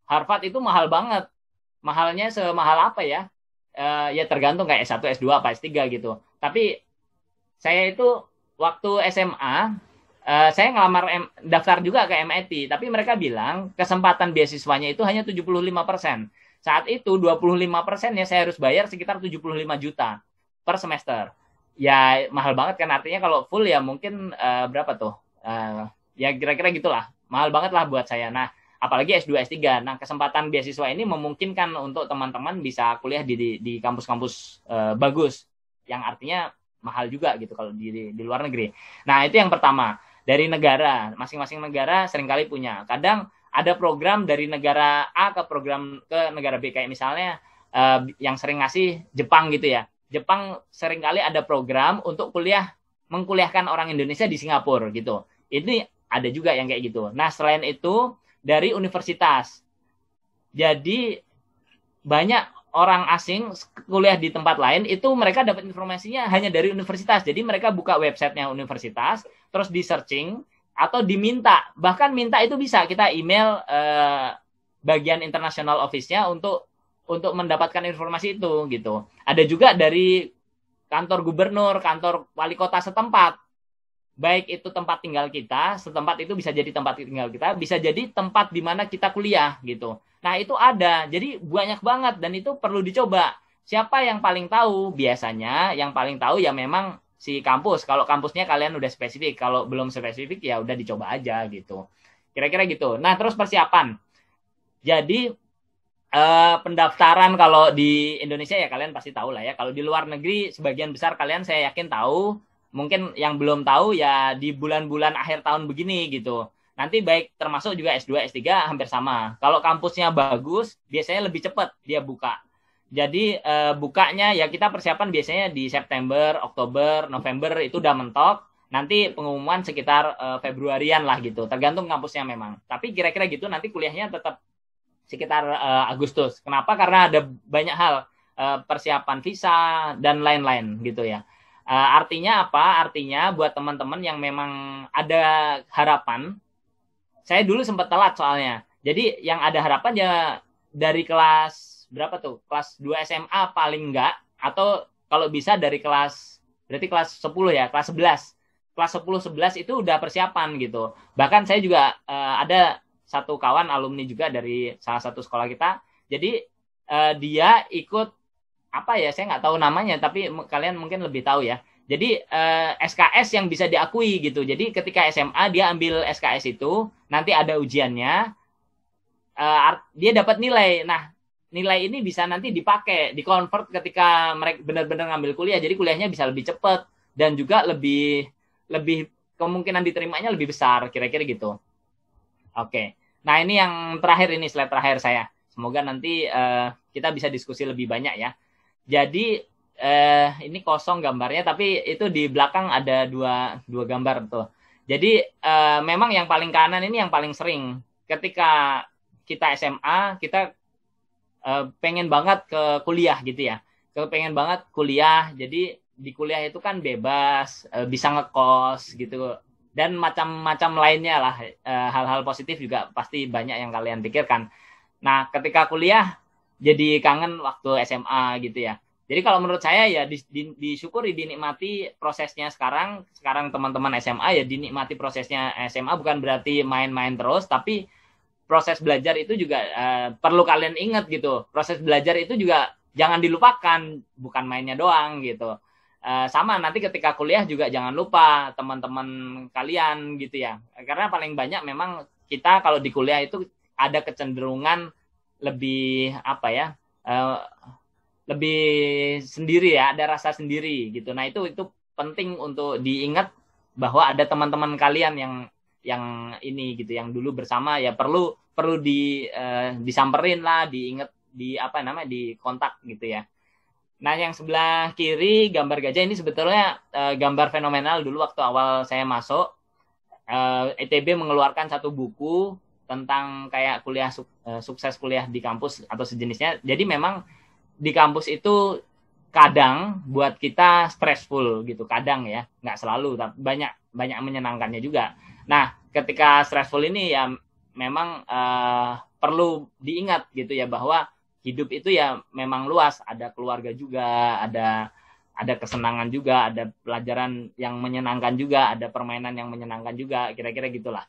Harvard itu mahal banget. Mahalnya semahal apa ya? Ya tergantung kayak S1, S2, apa S3 gitu. Tapi saya itu waktu SMA, saya ngelamar daftar juga ke MIT, tapi mereka bilang kesempatan beasiswanya itu hanya 75%. Saat itu 25% ya saya harus bayar sekitar 75 juta per semester. Ya mahal banget kan, artinya kalau full ya mungkin berapa tuh? Ya kira-kira gitulah. Mahal banget lah buat saya. Nah, apalagi S2, S3. Nah, kesempatan beasiswa ini memungkinkan untuk teman-teman bisa kuliah di kampus-kampus bagus, yang artinya mahal juga gitu kalau di luar negeri. Nah, itu yang pertama. Dari negara, masing-masing negara seringkali punya. Kadang ada program dari negara A ke negara B, kayak misalnya yang sering ngasih Jepang gitu ya. Jepang seringkali ada program untuk mengkuliahkan orang Indonesia di Singapura gitu. Ini ada juga yang kayak gitu. Nah, selain itu dari universitas. Jadi banyak orang asing kuliah di tempat lain itu mereka dapat informasinya hanya dari universitas. Jadi mereka buka websitenya universitas, terus di searching atau diminta. Bahkan minta itu bisa, kita email bagian international office-nya untuk mendapatkan informasi itu gitu. Ada juga dari kantor gubernur, kantor wali kota setempat. Baik itu tempat tinggal kita, setempat itu bisa jadi tempat tinggal kita, bisa jadi tempat di mana kita kuliah gitu. Nah, itu ada. Jadi banyak banget dan itu perlu dicoba. siapa yang paling tahu? Biasanya yang paling tahu ya memang si kampus. Kalau kampusnya kalian udah spesifik, kalau belum spesifik ya udah dicoba aja gitu. Kira-kira gitu. Nah, terus persiapan. Jadi pendaftaran kalau di Indonesia ya kalian pasti tahu lah ya. Kalau di luar negeri sebagian besar kalian saya yakin tahu. Mungkin yang belum tahu ya di bulan-bulan akhir tahun begini gitu. Nanti baik termasuk juga S2, S3 hampir sama. Kalau kampusnya bagus, biasanya lebih cepat dia buka. Jadi bukanya ya kita persiapan biasanya di September, Oktober, November itu udah mentok. Nanti pengumuman sekitar Februarian lah gitu. Tergantung kampusnya memang. Tapi kira-kira gitu nanti kuliahnya tetap sekitar Agustus. Kenapa? Karena ada banyak hal persiapan visa dan lain-lain gitu ya. Artinya apa? Artinya buat teman-teman yang memang ada harapan. Saya dulu sempat telat soalnya. Jadi yang ada harapan ya dari kelas berapa tuh? Kelas 2 SMA paling enggak, atau kalau bisa dari kelas, berarti kelas 10 ya, kelas 11. Kelas 10 11 itu udah persiapan gitu. Bahkan saya juga ada satu kawan alumni juga dari salah satu sekolah kita. Jadi dia ikut apa ya, saya nggak tahu namanya, tapi kalian mungkin lebih tahu ya. Jadi SKS yang bisa diakui gitu. Jadi ketika SMA dia ambil SKS itu, nanti ada ujiannya, dia dapat nilai. Nah, nilai ini bisa nanti dipakai, dikonvert ketika mereka benar-benar ngambil kuliah. Jadi kuliahnya bisa lebih cepat dan juga lebih kemungkinan diterimanya lebih besar, kira-kira gitu. Oke. Nah, ini yang terakhir, ini slide terakhir saya. Semoga nanti kita bisa diskusi lebih banyak ya. Jadi ini kosong gambarnya, tapi itu di belakang ada dua gambar tuh. Jadi memang yang paling kanan ini yang paling sering. Ketika kita SMA, kita pengen banget ke kuliah gitu ya. Pengen banget kuliah, jadi di kuliah itu kan bebas, bisa ngekos gitu. Dan macam-macam lainnya lah, hal-hal positif juga pasti banyak yang kalian pikirkan. Nah, ketika kuliah, jadi kangen waktu SMA gitu ya. Jadi kalau menurut saya ya disyukuri, dinikmati prosesnya sekarang teman-teman SMA ya dinikmati prosesnya SMA, bukan berarti main-main terus, tapi proses belajar itu juga perlu kalian ingat gitu. Proses belajar itu juga jangan dilupakan, bukan mainnya doang gitu. Sama nanti ketika kuliah juga jangan lupa teman-teman kalian gitu ya. Karena paling banyak memang kita kalau di kuliah itu ada kecenderungan lebih apa ya? Lebih sendiri ya, ada rasa sendiri gitu. Nah, itu penting untuk diingat bahwa ada teman-teman kalian yang ini gitu, yang dulu bersama ya perlu disamperin lah, diingat, di kontak gitu ya. Nah, yang sebelah kiri gambar gajah ini sebetulnya gambar fenomenal dulu waktu awal saya masuk. ITB mengeluarkan satu buku tentang kayak kuliah sukses kuliah di kampus atau sejenisnya. Jadi memang di kampus itu kadang buat kita stressful gitu, kadang ya, nggak selalu, tapi banyak menyenangkannya juga. Nah, ketika stressful ini ya memang perlu diingat gitu ya, bahwa hidup itu ya memang luas, ada keluarga juga, ada kesenangan juga, ada pelajaran yang menyenangkan juga, ada permainan yang menyenangkan juga, kira-kira gitulah.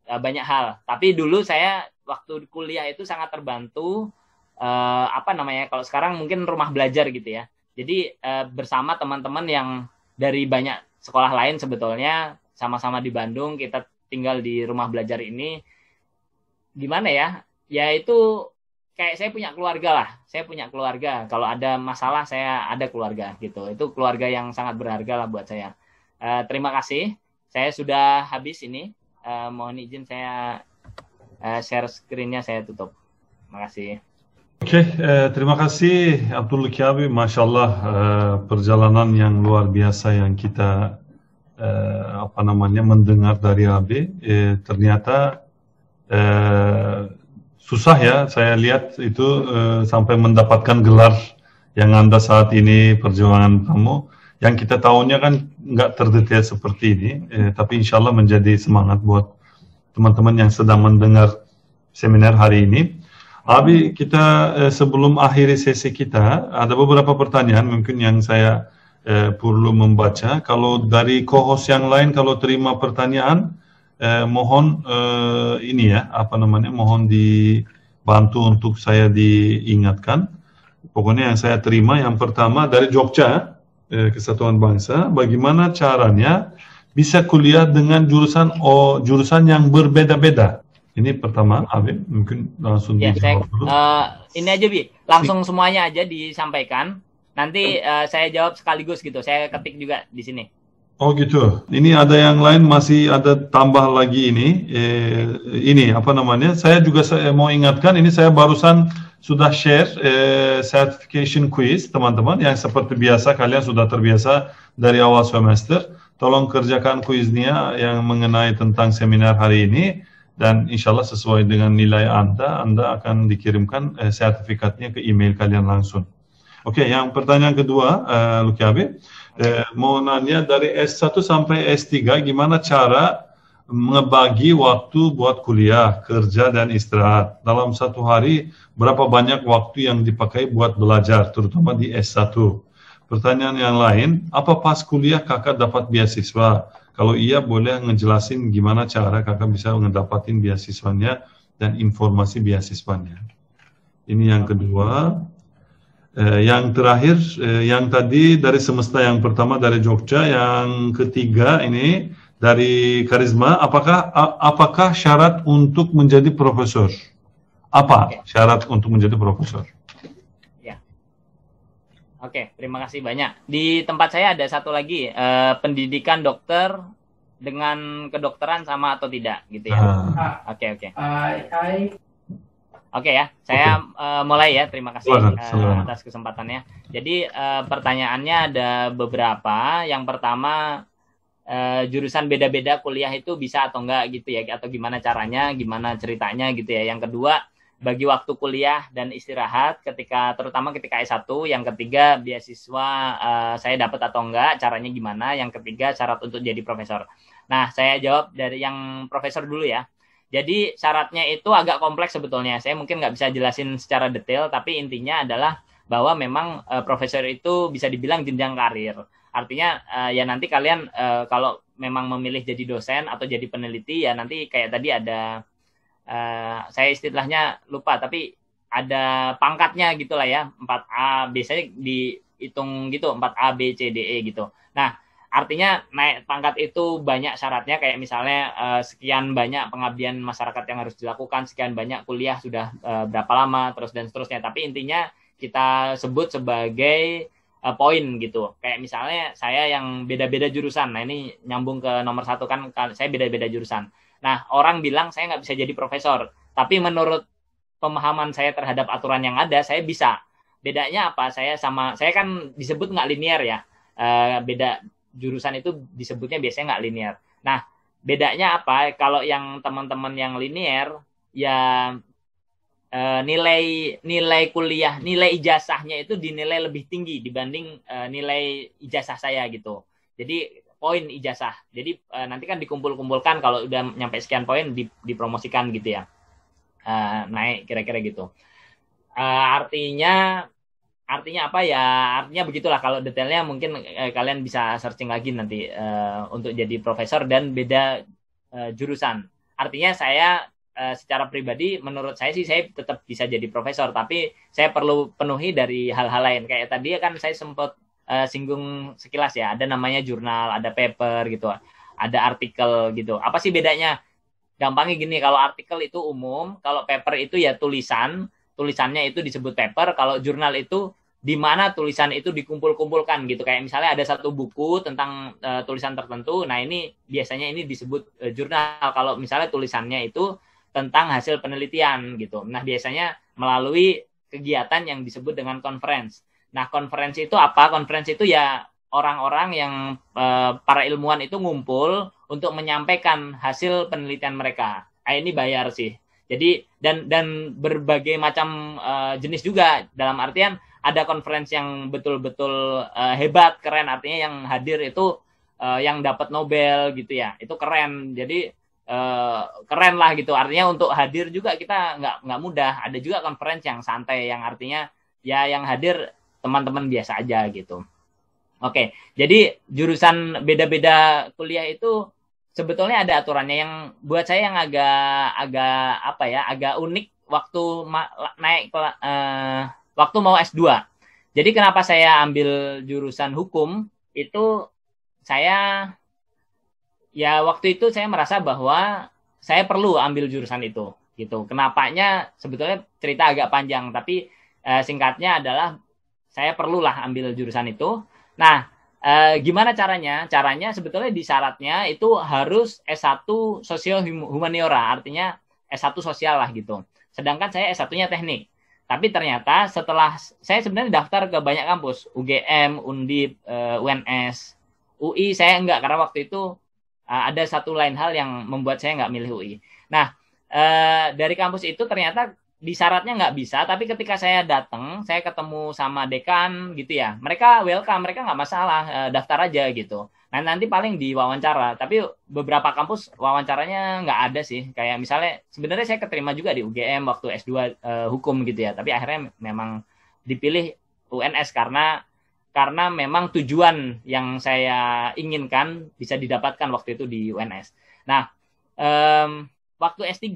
Banyak hal. Tapi dulu saya waktu kuliah itu sangat terbantu, kalau sekarang mungkin rumah belajar gitu ya. Jadi bersama teman-teman yang dari banyak sekolah lain sebetulnya, sama-sama di Bandung, kita tinggal di rumah belajar ini. Gimana ya? Ya itu kayak saya punya keluarga lah. Saya punya keluarga. Kalau ada masalah saya ada keluarga gitu. Itu keluarga yang sangat berharga lah buat saya. Terima kasih. Saya sudah habis ini. Mohon izin saya share screen-nya saya tutup. Terima kasih. Oke, terima kasih Abdul Luki, Masya Allah, perjalanan yang luar biasa yang kita mendengar dari Abi. Ternyata susah ya, saya lihat itu sampai mendapatkan gelar yang Anda saat ini, perjuangan kamu. Yang kita tahunya kan nggak terdetail seperti ini, tapi insya Allah menjadi semangat buat teman-teman yang sedang mendengar seminar hari ini. Abi, kita sebelum akhiri sesi kita, ada beberapa pertanyaan mungkin yang saya perlu membaca. Kalau dari co-host yang lain, kalau terima pertanyaan, mohon mohon dibantu untuk saya diingatkan. Pokoknya yang saya terima yang pertama dari Jogja, Kesatuan Bangsa, bagaimana caranya bisa kuliah dengan jurusan yang berbeda-beda. Ini pertama, Abid, mungkin langsung Ya, dijawab dulu. ini aja Bi, langsung semuanya aja disampaikan. Nanti saya jawab sekaligus gitu. Saya ketik juga di sini. Oh gitu. Ini ada yang lain masih ada tambah lagi ini. Ini apa namanya? Saya mau ingatkan ini saya barusan sudah share certification quiz teman-teman yang seperti biasa kalian sudah terbiasa dari awal semester. Tolong kerjakan kuisnya yang mengenai tentang seminar hari ini dan insya Allah sesuai dengan nilai Anda akan dikirimkan sertifikatnya ke email kalian langsung. Oke, yang pertanyaan kedua, Luki Abi. Mau nanya dari S1 sampai S3 gimana cara ngebagi waktu buat kuliah, kerja, dan istirahat. Dalam satu hari berapa banyak waktu yang dipakai buat belajar, terutama di S1. Pertanyaan yang lain, apa pas kuliah kakak dapat beasiswa? Kalau iya boleh ngejelasin gimana cara kakak bisa ngedapatin beasiswanya dan informasi beasiswanya. Ini yang kedua. Yang terakhir, yang tadi dari Semesta yang pertama dari Jogja, yang ketiga ini dari Karisma, apakah syarat untuk menjadi profesor? Apa syarat untuk menjadi profesor? Ya. Oke, terima kasih banyak. Di tempat saya ada satu lagi, pendidikan dokter dengan kedokteran sama atau tidak, gitu ya. Oke. Oke ya, saya mulai ya. Terima kasih atas kesempatannya. Jadi pertanyaannya ada beberapa. Yang pertama, jurusan beda-beda kuliah itu bisa atau enggak gitu ya, atau gimana caranya, gimana ceritanya gitu ya. Yang kedua, bagi waktu kuliah dan istirahat terutama ketika S1. Yang ketiga, beasiswa saya dapat atau enggak, caranya gimana. Yang ketiga, syarat untuk jadi profesor. Nah, saya jawab dari yang profesor dulu ya. Jadi syaratnya itu agak kompleks sebetulnya. Saya mungkin nggak bisa jelasin secara detail, tapi intinya adalah bahwa memang profesor itu bisa dibilang jenjang karir. Artinya ya nanti kalian kalau memang memilih jadi dosen atau jadi peneliti, ya nanti kayak tadi ada, saya istilahnya lupa, tapi ada pangkatnya gitulah ya, 4A, biasanya dihitung gitu, 4A, B, C, D, E gitu. Nah, artinya naik pangkat itu banyak syaratnya, kayak misalnya sekian banyak pengabdian masyarakat yang harus dilakukan, sekian banyak kuliah sudah berapa lama, terus dan seterusnya. Tapi intinya kita sebut sebagai poin gitu. Kayak misalnya saya yang beda-beda jurusan. Nah ini nyambung ke nomor 1 kan, saya beda-beda jurusan. Nah orang bilang saya nggak bisa jadi profesor. Tapi menurut pemahaman saya terhadap aturan yang ada, saya bisa. Bedanya apa? Saya kan disebut nggak linear ya. Beda jurusan itu disebutnya biasanya nggak linear. Nah, bedanya apa? Kalau yang teman-teman yang linear, ya nilai kuliah, nilai ijazahnya itu dinilai lebih tinggi dibanding nilai ijazah saya gitu. Jadi poin ijazah. Jadi nanti kan dikumpul-kumpulkan, kalau udah nyampe sekian poin dipromosikan gitu ya. Naik kira-kira gitu. Artinya apa ya? Artinya begitulah. Kalau detailnya mungkin kalian bisa searching lagi nanti untuk jadi profesor dan beda jurusan. Artinya saya secara pribadi, menurut saya sih saya tetap bisa jadi profesor, tapi saya perlu penuhi dari hal-hal lain. Kayak tadi kan saya sempat singgung sekilas ya, ada namanya jurnal, ada paper gitu, ada artikel gitu. Apa sih bedanya? Gampangnya gini, kalau artikel itu umum, kalau paper itu ya tulisannya itu disebut paper, kalau jurnal itu di mana tulisan itu dikumpul-kumpulkan gitu. Kayak misalnya ada satu buku tentang tulisan tertentu, nah ini biasanya ini disebut jurnal. Kalau misalnya tulisannya itu tentang hasil penelitian gitu. Nah biasanya melalui kegiatan yang disebut dengan conference. Nah conference itu apa? Conference itu ya orang-orang yang para ilmuwan itu ngumpul untuk menyampaikan hasil penelitian mereka. Ini bayar sih. Jadi dan berbagai macam jenis juga, dalam artian ada conference yang betul-betul hebat, keren, artinya yang hadir itu yang dapat Nobel gitu ya, itu keren. Jadi keren lah gitu. Artinya untuk hadir juga kita nggak mudah. Ada juga conference yang santai, yang artinya ya yang hadir teman-teman biasa aja gitu. Oke, jadi jurusan beda-beda kuliah itu sebetulnya ada aturannya. Yang buat saya yang agak apa ya, agak unik waktu naik waktu mau S2. Jadi kenapa saya ambil jurusan hukum itu saya ya waktu itu saya merasa bahwa saya perlu ambil jurusan itu gitu. Kenapanya sebetulnya cerita agak panjang tapi singkatnya adalah saya perlulah ambil jurusan itu. Nah, gimana caranya? Caranya sebetulnya di syaratnya itu harus S1 sosial humaniora, artinya S1 sosial lah gitu. Sedangkan saya S1-nya teknik. Tapi ternyata setelah saya sebenarnya daftar ke banyak kampus, UGM, Undip, UNS, UI saya enggak karena waktu itu ada satu lain hal yang membuat saya enggak milih UI. Nah, dari kampus itu ternyata di syaratnya nggak bisa, tapi ketika saya datang, saya ketemu sama dekan gitu ya, mereka welcome, mereka nggak masalah, daftar aja gitu. Nah nanti paling diwawancara, tapi beberapa kampus wawancaranya nggak ada sih, kayak misalnya sebenarnya saya keterima juga di UGM waktu S2 hukum gitu ya, tapi akhirnya memang dipilih UNS karena memang tujuan yang saya inginkan bisa didapatkan waktu itu di UNS. Nah, waktu S3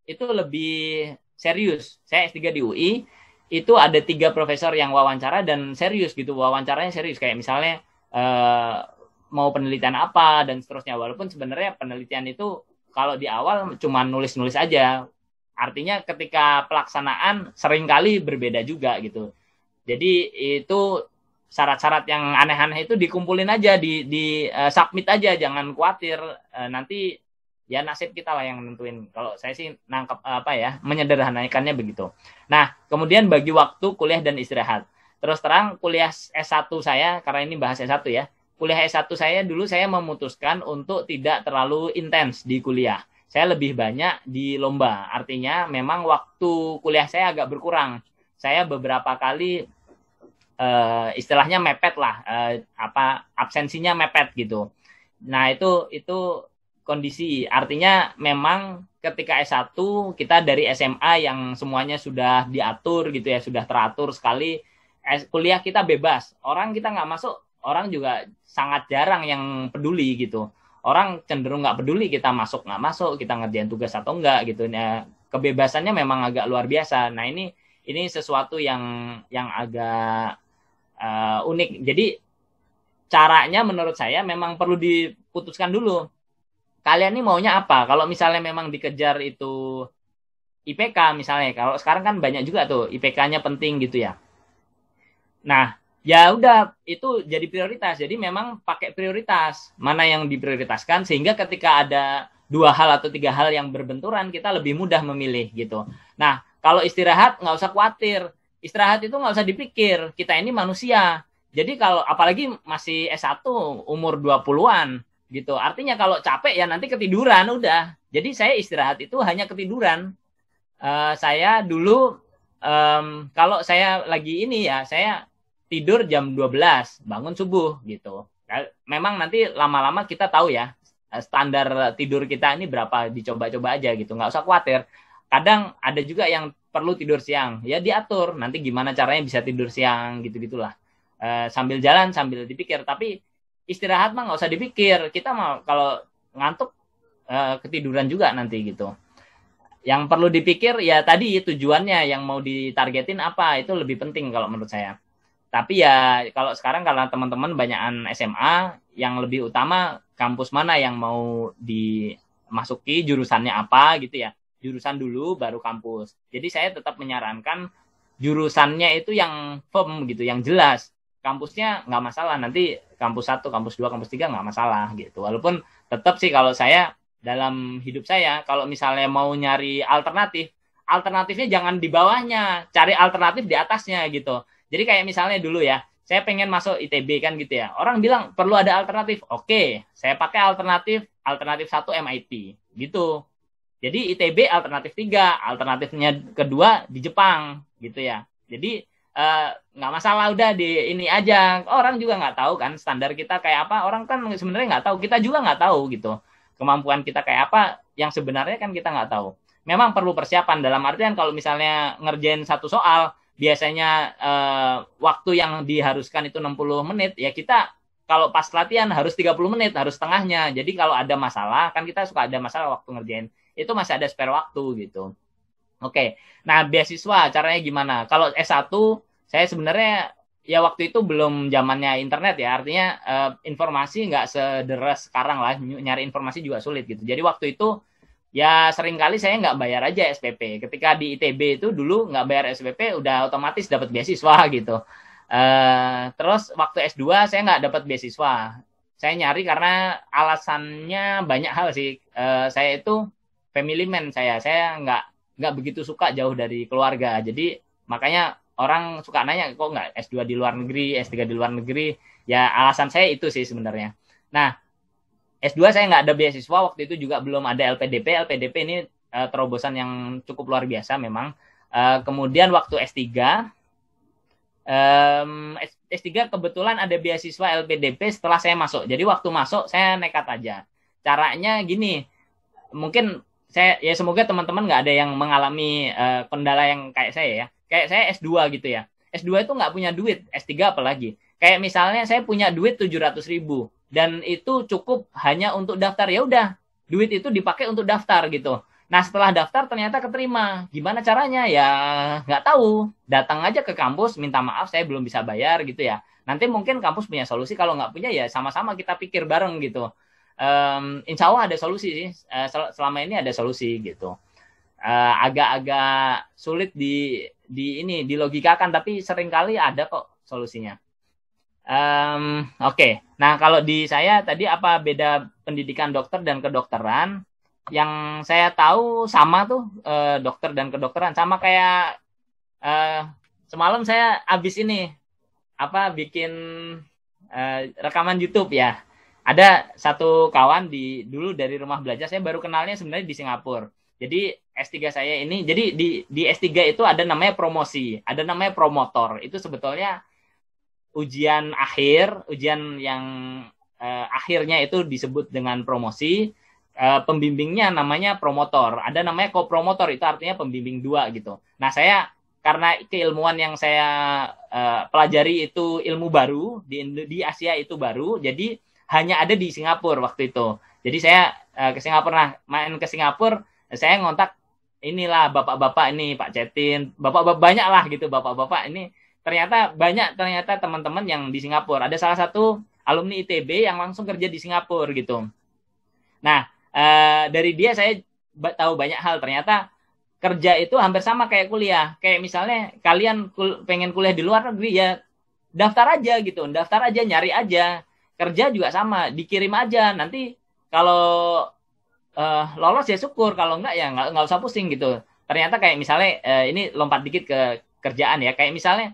itu lebih serius. Saya S3 di UI, itu ada 3 profesor yang wawancara dan serius gitu, wawancaranya serius. Kayak misalnya mau penelitian apa dan seterusnya. Walaupun sebenarnya penelitian itu kalau di awal cuma nulis-nulis aja. Artinya ketika pelaksanaan seringkali berbeda juga gitu. Jadi itu syarat-syarat yang aneh-aneh itu dikumpulin aja, di submit aja, jangan khawatir. Nanti ya nasib kita lah yang nentuin. Kalau saya sih nangkep menyederhanakannya begitu. Nah, kemudian bagi waktu kuliah dan istirahat. Terus terang kuliah S1 saya, karena ini bahas S1 ya, kuliah S1 saya dulu saya memutuskan untuk tidak terlalu intens di kuliah. Saya lebih banyak di lomba. Artinya memang waktu kuliah saya agak berkurang. Saya beberapa kali istilahnya mepet lah, absensinya mepet gitu. Nah, itu kondisi. Artinya memang ketika S1 kita dari SMA yang semuanya sudah diatur gitu ya, sudah teratur sekali. Kuliah kita bebas. Orang kita nggak masuk, orang juga sangat jarang yang peduli gitu. Orang cenderung nggak peduli kita masuk nggak masuk, kita ngerjain tugas atau enggak gitu. Nah, kebebasannya memang agak luar biasa. Nah, ini sesuatu yang agak unik. Jadi caranya menurut saya memang perlu diputuskan dulu. Kalian ini maunya apa? Kalau misalnya memang dikejar itu IPK misalnya, kalau sekarang kan banyak juga tuh IPK-nya penting gitu ya. Nah, ya udah itu jadi prioritas. Jadi memang pakai prioritas mana yang diprioritaskan sehingga ketika ada 2 hal atau 3 hal yang berbenturan kita lebih mudah memilih gitu. Nah, kalau istirahat nggak usah khawatir. Istirahat itu nggak usah dipikir. Kita ini manusia. Jadi kalau apalagi masih S1 umur 20-an gitu. Artinya kalau capek ya nanti ketiduran udah. Jadi saya istirahat itu hanya ketiduran. Saya dulu kalau saya lagi ini ya saya tidur jam 12, bangun subuh gitu. Memang nanti lama-lama kita tahu ya standar tidur kita ini berapa, dicoba-coba aja gitu. Nggak usah khawatir. Kadang ada juga yang perlu tidur siang. Ya diatur nanti gimana caranya bisa tidur siang gitu-gitulah. Sambil jalan sambil dipikir. Tapi istirahat mah nggak usah dipikir. Kita mah kalau ngantuk ketiduran juga nanti gitu. Yang perlu dipikir ya tadi tujuannya yang mau ditargetin apa, itu lebih penting kalau menurut saya. Tapi ya kalau sekarang karena teman-teman banyakan SMA, yang lebih utama kampus mana yang mau dimasuki, jurusannya apa gitu ya. Jurusan dulu baru kampus. Jadi saya tetap menyarankan jurusannya itu yang firm gitu, yang jelas. Kampusnya nggak masalah, nanti kampus 1, kampus 2, kampus 3 nggak masalah gitu. Walaupun tetap sih kalau saya dalam hidup saya, kalau misalnya mau nyari alternatifnya jangan di bawahnya, cari alternatif di atasnya gitu. Jadi kayak misalnya dulu ya, saya pengen masuk ITB kan gitu ya. Orang bilang perlu ada alternatif. Oke, saya pakai alternatif 1 MIT gitu. Jadi ITB alternatif 3, alternatifnya kedua di Jepang gitu ya. Jadi nggak masalah, udah di ini aja. Orang juga nggak tahu kan standar kita kayak apa. Orang kan sebenarnya nggak tahu. Kita juga nggak tahu gitu. Kemampuan kita kayak apa yang sebenarnya kan kita nggak tahu. Memang perlu persiapan dalam artian kalau misalnya ngerjain satu soal, biasanya waktu yang diharuskan itu 60 menit, ya kita kalau pas latihan harus 30 menit, harus setengahnya. Jadi kalau ada masalah, kan kita suka ada masalah waktu ngerjain, itu masih ada spare waktu gitu. Oke. Nah, beasiswa caranya gimana? Kalau S1 saya sebenarnya ya waktu itu belum zamannya internet ya. Artinya informasi nggak sederas sekarang lah. Nyari informasi juga sulit gitu. Jadi waktu itu ya seringkali saya nggak bayar aja SPP. Ketika di ITB itu dulu nggak bayar SPP udah otomatis dapat beasiswa gitu. Terus waktu S2 saya nggak dapat beasiswa. Saya nyari karena alasannya banyak hal sih. Saya itu family man saya nggak begitu suka jauh dari keluarga. Jadi makanya orang suka nanya kok nggak S2 di luar negeri, S3 di luar negeri. Ya alasan saya itu sih sebenarnya. Nah, S2 saya nggak ada beasiswa, waktu itu juga belum ada LPDP. LPDP ini terobosan yang cukup luar biasa memang. Kemudian waktu S3 kebetulan ada beasiswa LPDP setelah saya masuk. Jadi waktu masuk saya nekat aja. Caranya gini, mungkin ya semoga teman-teman nggak ada yang mengalami kendala yang kayak saya ya. Kayak saya S2 gitu ya. S2 itu nggak punya duit, S3 apalagi. Kayak misalnya saya punya duit 700.000 dan itu cukup hanya untuk daftar, ya udah duit itu dipakai untuk daftar gitu. Nah setelah daftar ternyata keterima, gimana caranya ya nggak tahu, datang aja ke kampus minta maaf saya belum bisa bayar gitu ya. Nanti mungkin kampus punya solusi, kalau nggak punya ya sama-sama kita pikir bareng gitu. Insya Allah ada solusi sih, selama ini ada solusi gitu. Agak-agak sulit dilogikakan, tapi seringkali ada kok solusinya. Oke. Nah kalau di saya tadi apa beda pendidikan dokter dan kedokteran? Yang saya tahu sama tuh dokter dan kedokteran sama kayak semalam saya habis ini bikin rekaman YouTube ya. Ada satu kawan dulu dari rumah belajar, saya baru kenalnya sebenarnya di Singapura. Jadi S3 saya ini, jadi di S3 itu ada namanya promosi, ada namanya promotor. Itu sebetulnya ujian akhir, ujian yang akhirnya itu disebut dengan promosi. Pembimbingnya namanya promotor, ada namanya kopromotor, itu artinya pembimbing 2 gitu. Nah saya karena keilmuan yang saya pelajari itu ilmu baru di Asia itu baru, jadi hanya ada di Singapura waktu itu. Jadi saya ke Singapura, main ke Singapura, saya ngontak inilah bapak-bapak ini, Pak Cetin, bapak-bapak banyak lah gitu, bapak-bapak ini ternyata banyak teman-teman yang di Singapura. Ada salah satu alumni ITB yang langsung kerja di Singapura gitu. Nah dari dia saya tahu banyak hal. Ternyata kerja itu hampir sama kayak kuliah. Kayak misalnya kalian pengen kuliah di luar negeri ya daftar aja gitu, daftar aja, nyari aja. Kerja juga sama, dikirim aja. Nanti kalau lolos ya syukur, kalau enggak ya nggak usah pusing gitu. Ternyata kayak misalnya ini lompat dikit ke kerjaan ya, kayak misalnya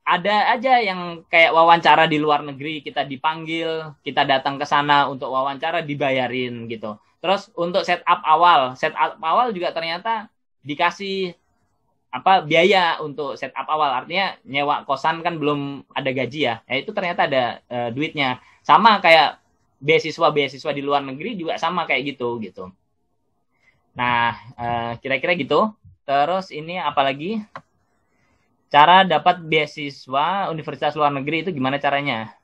ada aja yang kayak wawancara di luar negeri, kita dipanggil, kita datang ke sana untuk wawancara, dibayarin gitu. Terus untuk setup awal juga ternyata dikasih biaya untuk setup awal, artinya nyewa kosan kan belum ada gaji ya. Itu ternyata ada duitnya. Sama kayak beasiswa di luar negeri juga sama kayak gitu. Nah, kira-kira gitu. Terus ini apalagi? Cara dapat beasiswa universitas luar negeri itu gimana caranya?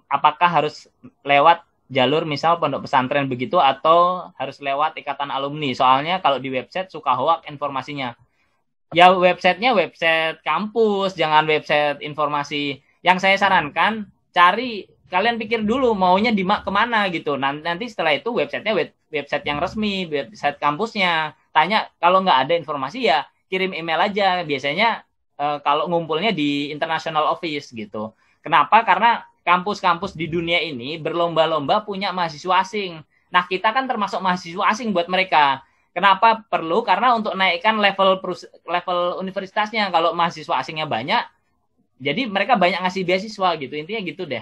Apakah harus lewat jalur misal pondok pesantren begitu atau harus lewat ikatan alumni? Soalnya kalau di website suka hoax informasinya. Ya websitenya website kampus, jangan website informasi. Yang saya sarankan kalian pikir dulu maunya kemana gitu. Nanti setelah itu websitenya website yang resmi, website kampusnya. Tanya, kalau nggak ada informasi ya kirim email aja. Biasanya kalau ngumpulnya di international office gitu. Kenapa? Karena kampus-kampus di dunia ini berlomba-lomba punya mahasiswa asing. Nah, kita kan termasuk mahasiswa asing buat mereka. Kenapa perlu? Karena untuk naikkan level universitasnya. Kalau mahasiswa asingnya banyak, jadi mereka banyak ngasih beasiswa gitu. Intinya gitu deh.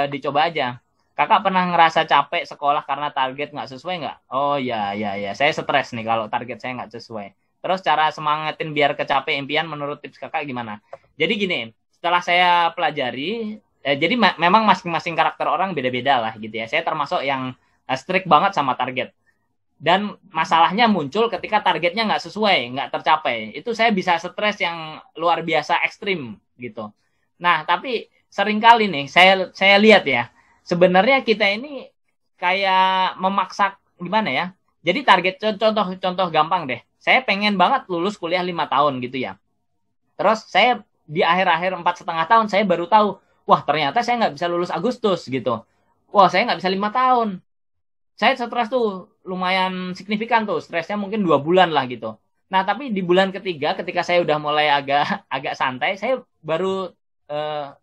Dicoba aja. Kakak pernah ngerasa capek sekolah karena target nggak sesuai nggak? Oh ya. Saya stres nih kalau target saya nggak sesuai. Terus cara semangatin biar kecape impian menurut tips kakak gimana? Jadi gini, setelah saya pelajari, jadi memang masing-masing karakter orang beda-beda lah gitu ya. Saya termasuk yang strict banget sama target. Dan masalahnya muncul ketika targetnya nggak sesuai, nggak tercapai. Itu saya bisa stres yang luar biasa ekstrim gitu. Nah, tapi seringkali nih, saya lihat ya, sebenarnya kita ini kayak memaksa, gimana ya, Jadi target contoh gampang deh. Saya pengen banget lulus kuliah 5 tahun gitu ya. Terus saya di akhir-akhir 4,5 tahun saya baru tahu, wah ternyata saya nggak bisa lulus Agustus gitu. Wah saya nggak bisa 5 tahun. Saya stres tuh lumayan signifikan tuh. Stresnya mungkin 2 bulan lah gitu. Nah tapi di bulan ketiga ketika saya udah mulai agak santai, saya baru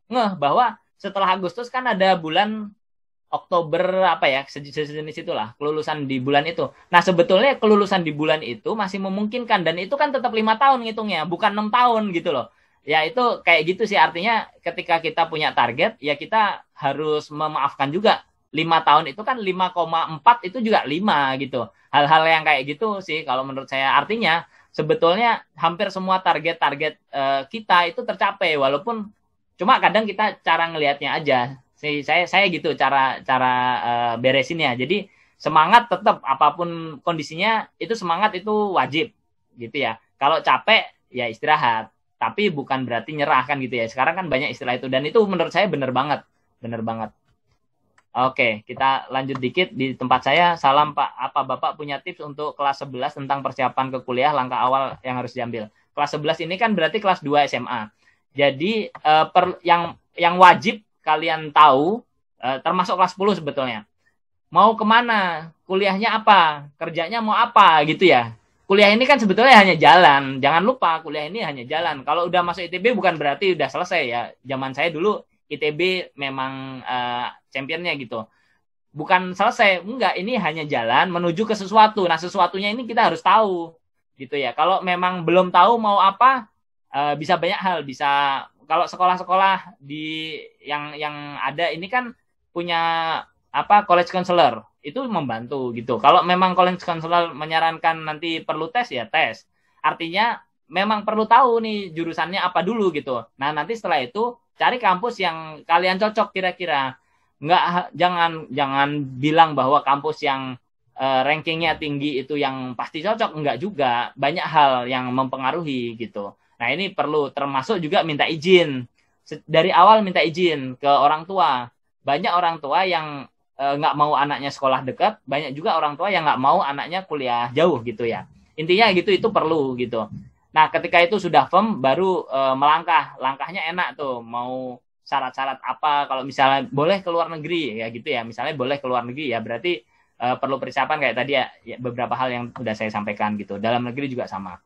ngeh bahwa setelah Agustus kan ada bulan Oktober apa ya, sejenis itulah kelulusan di bulan itu. Nah sebetulnya kelulusan di bulan itu masih memungkinkan dan itu kan tetap 5 tahun ngitungnya, bukan 6 tahun gitu loh. Ya itu kayak gitu sih, artinya ketika kita punya target ya kita harus memaafkan juga. 5 tahun itu kan 5,4 itu juga 5 gitu. Hal-hal yang kayak gitu sih kalau menurut saya, artinya sebetulnya hampir semua target-target kita itu tercapai, walaupun cuma kadang kita cara ngelihatnya aja. Saya gitu cara beresinnya. Jadi semangat tetap apapun kondisinya, itu semangat itu wajib gitu ya. Kalau capek ya istirahat, tapi bukan berarti nyerah kan gitu ya. Sekarang kan banyak istilah itu dan itu menurut saya benar banget. Oke, kita lanjut dikit di tempat saya. Salam Pak, apa Bapak punya tips untuk kelas 11 tentang persiapan ke kuliah, langkah awal yang harus diambil? Kelas 11 ini kan berarti kelas 2 SMA. Jadi yang wajib kalian tahu, termasuk kelas 10 sebetulnya. Mau kemana? Kuliahnya apa? Kerjanya mau apa? Gitu ya. Kuliah ini kan sebetulnya hanya jalan. Jangan lupa, kuliah ini hanya jalan. Kalau udah masuk ITB bukan berarti udah selesai ya. Zaman saya dulu ITB memang championnya gitu. Bukan selesai. Enggak, ini hanya jalan menuju ke sesuatu. Nah, sesuatunya ini kita harus tahu. Gitu ya. Kalau memang belum tahu mau apa, bisa banyak hal. Bisa kalau sekolah-sekolah di yang ada ini kan punya college counselor, itu membantu gitu. Kalau memang college counselor menyarankan nanti perlu tes ya tes. Artinya memang perlu tahu nih jurusannya apa dulu gitu. Nah, nanti setelah itu cari kampus yang kalian cocok kira-kira. Jangan bilang bahwa kampus yang rankingnya tinggi itu yang pasti cocok, enggak juga. Banyak hal yang mempengaruhi gitu. Nah ini perlu termasuk juga minta izin. Dari awal minta izin ke orang tua. Banyak orang tua yang nggak mau anaknya sekolah dekat, banyak juga orang tua yang nggak mau anaknya kuliah jauh gitu ya. Intinya gitu, itu perlu gitu. Nah ketika itu sudah firm, baru melangkah. Langkahnya enak tuh, mau syarat-syarat apa, kalau misalnya boleh ke luar negeri ya gitu ya. Misalnya boleh ke luar negeri ya berarti perlu persiapan kayak tadi ya, beberapa hal yang udah saya sampaikan gitu. Dalam negeri juga sama.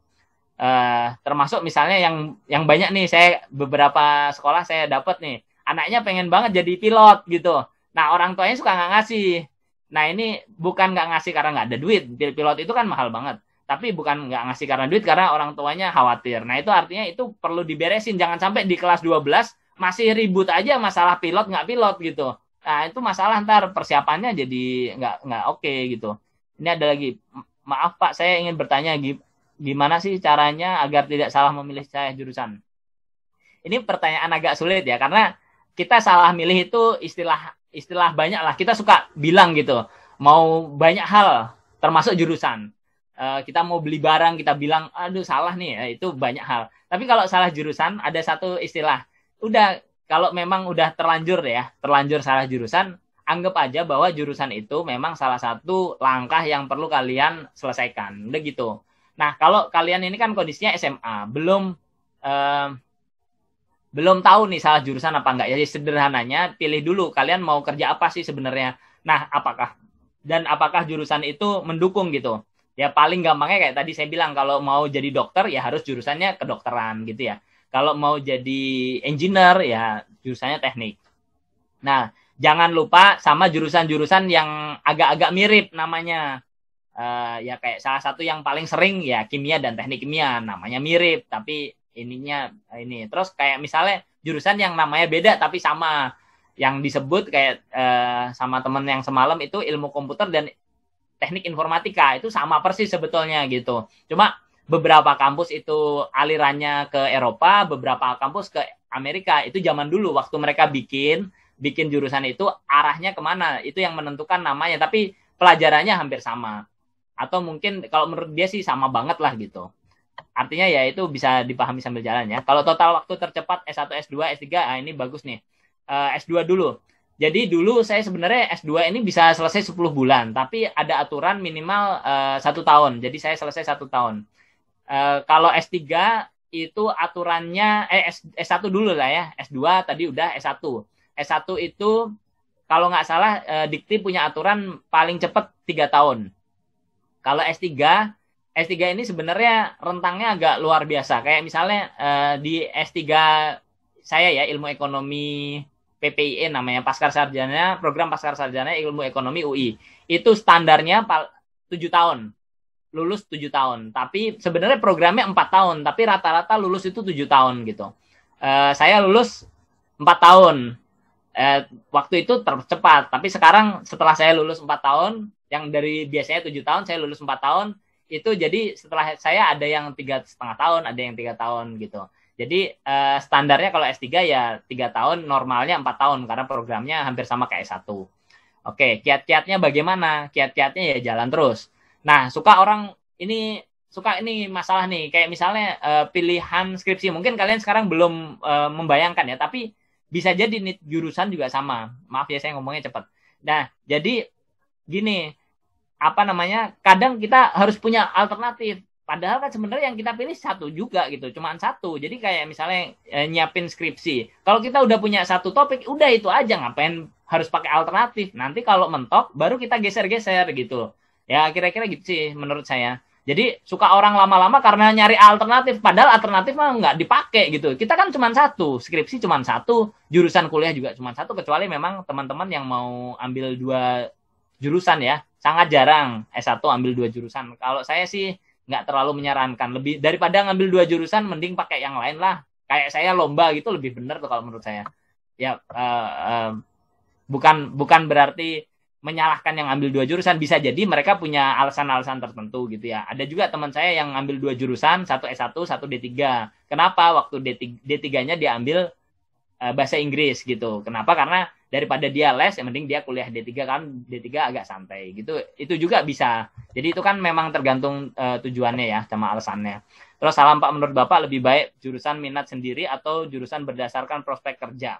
Termasuk misalnya yang banyak nih, saya beberapa sekolah saya dapat nih anaknya pengen banget jadi pilot gitu. Nah orang tuanya suka nggak ngasih. Nah ini bukan nggak ngasih karena nggak ada duit. Pilot itu kan mahal banget. Tapi bukan nggak ngasih karena duit, karena orang tuanya khawatir. Nah itu artinya itu perlu diberesin. Jangan sampai di kelas 12 masih ribut aja masalah pilot nggak pilot gitu. Nah itu masalah, ntar persiapannya jadi nggak oke gitu. Ini ada lagi, maaf Pak, saya ingin bertanya gimana sih caranya agar tidak salah memilih saya jurusan? Ini pertanyaan agak sulit ya, karena kita salah milih itu istilah banyak lah. Kita suka bilang gitu, mau banyak hal, termasuk jurusan. Kita mau beli barang, kita bilang, aduh salah nih, ya, itu banyak hal. Tapi kalau salah jurusan, ada satu istilah. Udah, kalau memang udah terlanjur salah jurusan, anggap aja bahwa jurusan itu memang salah satu langkah yang perlu kalian selesaikan. Udah gitu. Nah, kalau kalian ini kan kondisinya SMA, belum tahu nih salah jurusan apa enggak. Ya sederhananya pilih dulu kalian mau kerja apa sih sebenarnya. Nah, apakah jurusan itu mendukung gitu. Ya paling gampangnya kayak tadi saya bilang, kalau mau jadi dokter ya harus jurusannya kedokteran gitu ya. Kalau mau jadi engineer ya jurusannya teknik. Nah, jangan lupa sama jurusan-jurusan yang agak-agak mirip namanya. Ya kayak salah satu yang paling sering ya kimia dan teknik kimia, namanya mirip tapi ininya ini. Terus kayak misalnya jurusan yang namanya beda tapi sama, yang disebut kayak sama temen yang semalam itu ilmu komputer dan teknik informatika, itu sama persis sebetulnya gitu. Cuma beberapa kampus itu alirannya ke Eropa, beberapa kampus ke Amerika. Itu zaman dulu waktu mereka bikin jurusan itu arahnya kemana, itu yang menentukan namanya, tapi pelajarannya hampir sama. Atau mungkin kalau menurut dia sih sama banget lah gitu. Artinya ya itu bisa dipahami sambil jalan ya. Kalau total waktu tercepat S1, S2, S3, ini bagus nih. S2 dulu. Jadi dulu saya sebenarnya S2 ini bisa selesai 10 bulan, tapi ada aturan minimal 1 tahun. Jadi saya selesai 1 tahun. Kalau S3 itu aturannya S1 dulu lah ya. S2 tadi udah S1. S1 itu kalau nggak salah Dikti punya aturan paling cepat 3 tahun. Kalau S3 ini sebenarnya rentangnya agak luar biasa. Kayak misalnya di S3 saya ya, ilmu ekonomi PPIE namanya, Pasca Sarjana, program Pasca Sarjana ilmu ekonomi UI. Itu standarnya 7 tahun. Lulus 7 tahun. Tapi sebenarnya programnya 4 tahun, tapi rata-rata lulus itu 7 tahun gitu. Saya lulus 4 tahun. Waktu itu tercepat, tapi sekarang setelah saya lulus 4 tahun, yang dari biasanya 7 tahun, saya lulus 4 tahun, itu jadi setelah saya ada yang 3,5 tahun, ada yang 3 tahun gitu. Jadi standarnya kalau S3 ya 3 tahun, normalnya 4 tahun, karena programnya hampir sama kayak S1. Oke, kiat-kiatnya bagaimana? Kiat-kiatnya ya jalan terus. Nah, suka ini masalah nih, kayak misalnya pilihan skripsi, mungkin kalian sekarang belum membayangkan ya, tapi bisa jadi nih jurusan juga sama. Maaf ya saya ngomongnya cepat. Nah, jadi gini, kadang kita harus punya alternatif. Padahal kan sebenarnya yang kita pilih satu juga gitu, cuman satu. Jadi kayak misalnya nyiapin skripsi. Kalau kita udah punya satu topik, udah itu aja, ngapain harus pakai alternatif. Nanti kalau mentok, baru kita geser-geser gitu. Ya kira-kira gitu sih menurut saya. Jadi suka orang lama-lama karena nyari alternatif, padahal alternatif mah nggak dipakai gitu. Kita kan cuma satu, skripsi cuma satu, jurusan kuliah juga cuma satu, kecuali memang teman-teman yang mau ambil 2 jurusan ya. Sangat jarang S1 ambil 2 jurusan. Kalau saya sih nggak terlalu menyarankan. Lebih daripada ngambil 2 jurusan, mending pakai yang lain lah. Kayak saya lomba gitu lebih benar tuh kalau menurut saya. Ya bukan berarti menyalahkan yang ambil 2 jurusan, bisa jadi mereka punya alasan-alasan tertentu gitu ya. Ada juga teman saya yang ambil 2 jurusan, satu S1, satu D3. Kenapa? Waktu D3-nya dia ambil bahasa Inggris gitu. Kenapa? Karena daripada dia les, yang penting dia kuliah D3 kan, D3 agak santai gitu. Itu juga bisa. Jadi itu kan memang tergantung tujuannya ya, sama alasannya. Terus salam Pak, menurut Bapak lebih baik jurusan minat sendiri atau jurusan berdasarkan prospek kerja?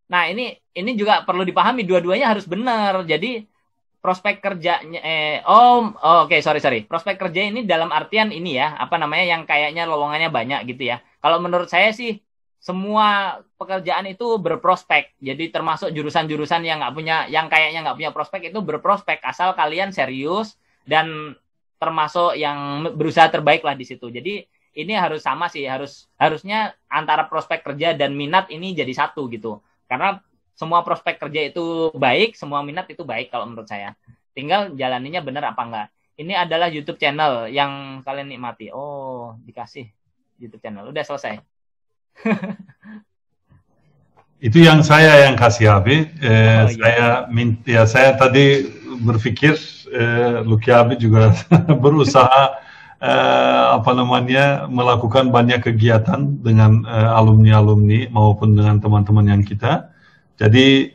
Nah, ini juga perlu dipahami, dua-duanya harus benar. Jadi prospek kerjanya oke, sorry. Prospek kerja ini dalam artian ini ya, yang kayaknya lowongannya banyak gitu ya. Kalau menurut saya sih semua pekerjaan itu berprospek. Jadi termasuk jurusan-jurusan yang kayaknya nggak punya prospek itu berprospek, asal kalian serius dan termasuk yang berusaha terbaik lah di situ. Jadi ini harus sama sih, harusnya antara prospek kerja dan minat ini jadi satu gitu. Karena semua prospek kerja itu baik, semua minat itu baik kalau menurut saya. Tinggal jalaninya benar apa enggak. Ini adalah YouTube channel yang kalian nikmati. Oh, dikasih YouTube channel. Udah selesai. Itu yang saya kasih Abi. Saya tadi berpikir Luki Abi juga berusaha melakukan banyak kegiatan dengan alumni-alumni maupun dengan teman-teman yang kita. Jadi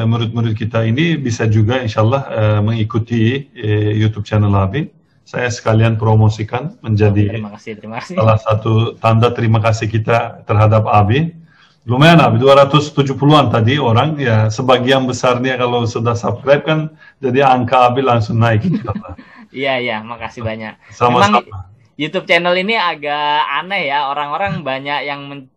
murid-murid kita ini bisa juga insyaallah mengikuti YouTube channel Abi. Saya sekalian promosikan menjadi terima kasih. Salah satu tanda terima kasih kita terhadap Abi. Lumayan Abi, 270-an tadi orang, ya sebagian besarnya kalau sudah subscribe kan, jadi angka Abi langsung naik. Iya, makasih banyak. Sama-sama. Memang YouTube channel ini agak aneh ya, orang-orang banyak yang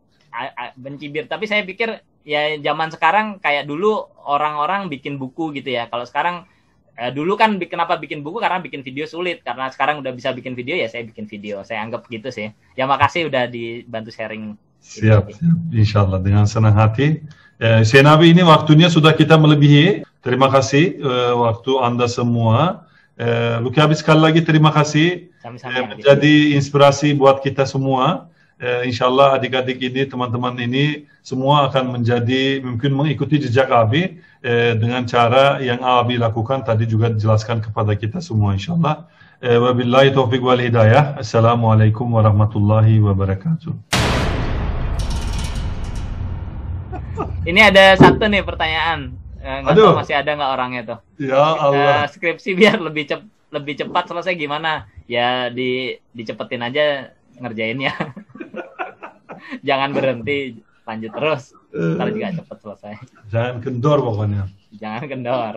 mencibir, tapi saya pikir ya zaman sekarang kayak dulu orang-orang bikin buku gitu ya. Kalau sekarang dulu kan kenapa bikin buku, karena bikin video sulit, karena sekarang udah bisa bikin video ya saya bikin video. Saya anggap gitu sih. Ya makasih udah dibantu sharing. Siap. Insyaallah dengan senang hati. Hüseyin abi, ini waktunya sudah kita melebihi. Terima kasih waktu Anda semua. Luki abi, sekali lagi terima kasih. Menjadi inspirasi buat kita semua. Insyaallah adik-adik ini, teman-teman ini semua akan mungkin mengikuti jejak Abi dengan cara yang Abi lakukan tadi juga dijelaskan kepada kita semua insyaallah. Wabillahi taufiq wal hidayah. Assalamualaikum warahmatullahi wabarakatuh. Ini ada satu nih pertanyaan. Nggak tahu masih ada nggak orangnya tuh. Ya Allah. Skripsi biar lebih cepat selesai gimana? Ya dicepetin aja ngerjainnya. Jangan berhenti, lanjut terus. Ntar juga cepet selesai. Jangan kendor pokoknya. Jangan kendor.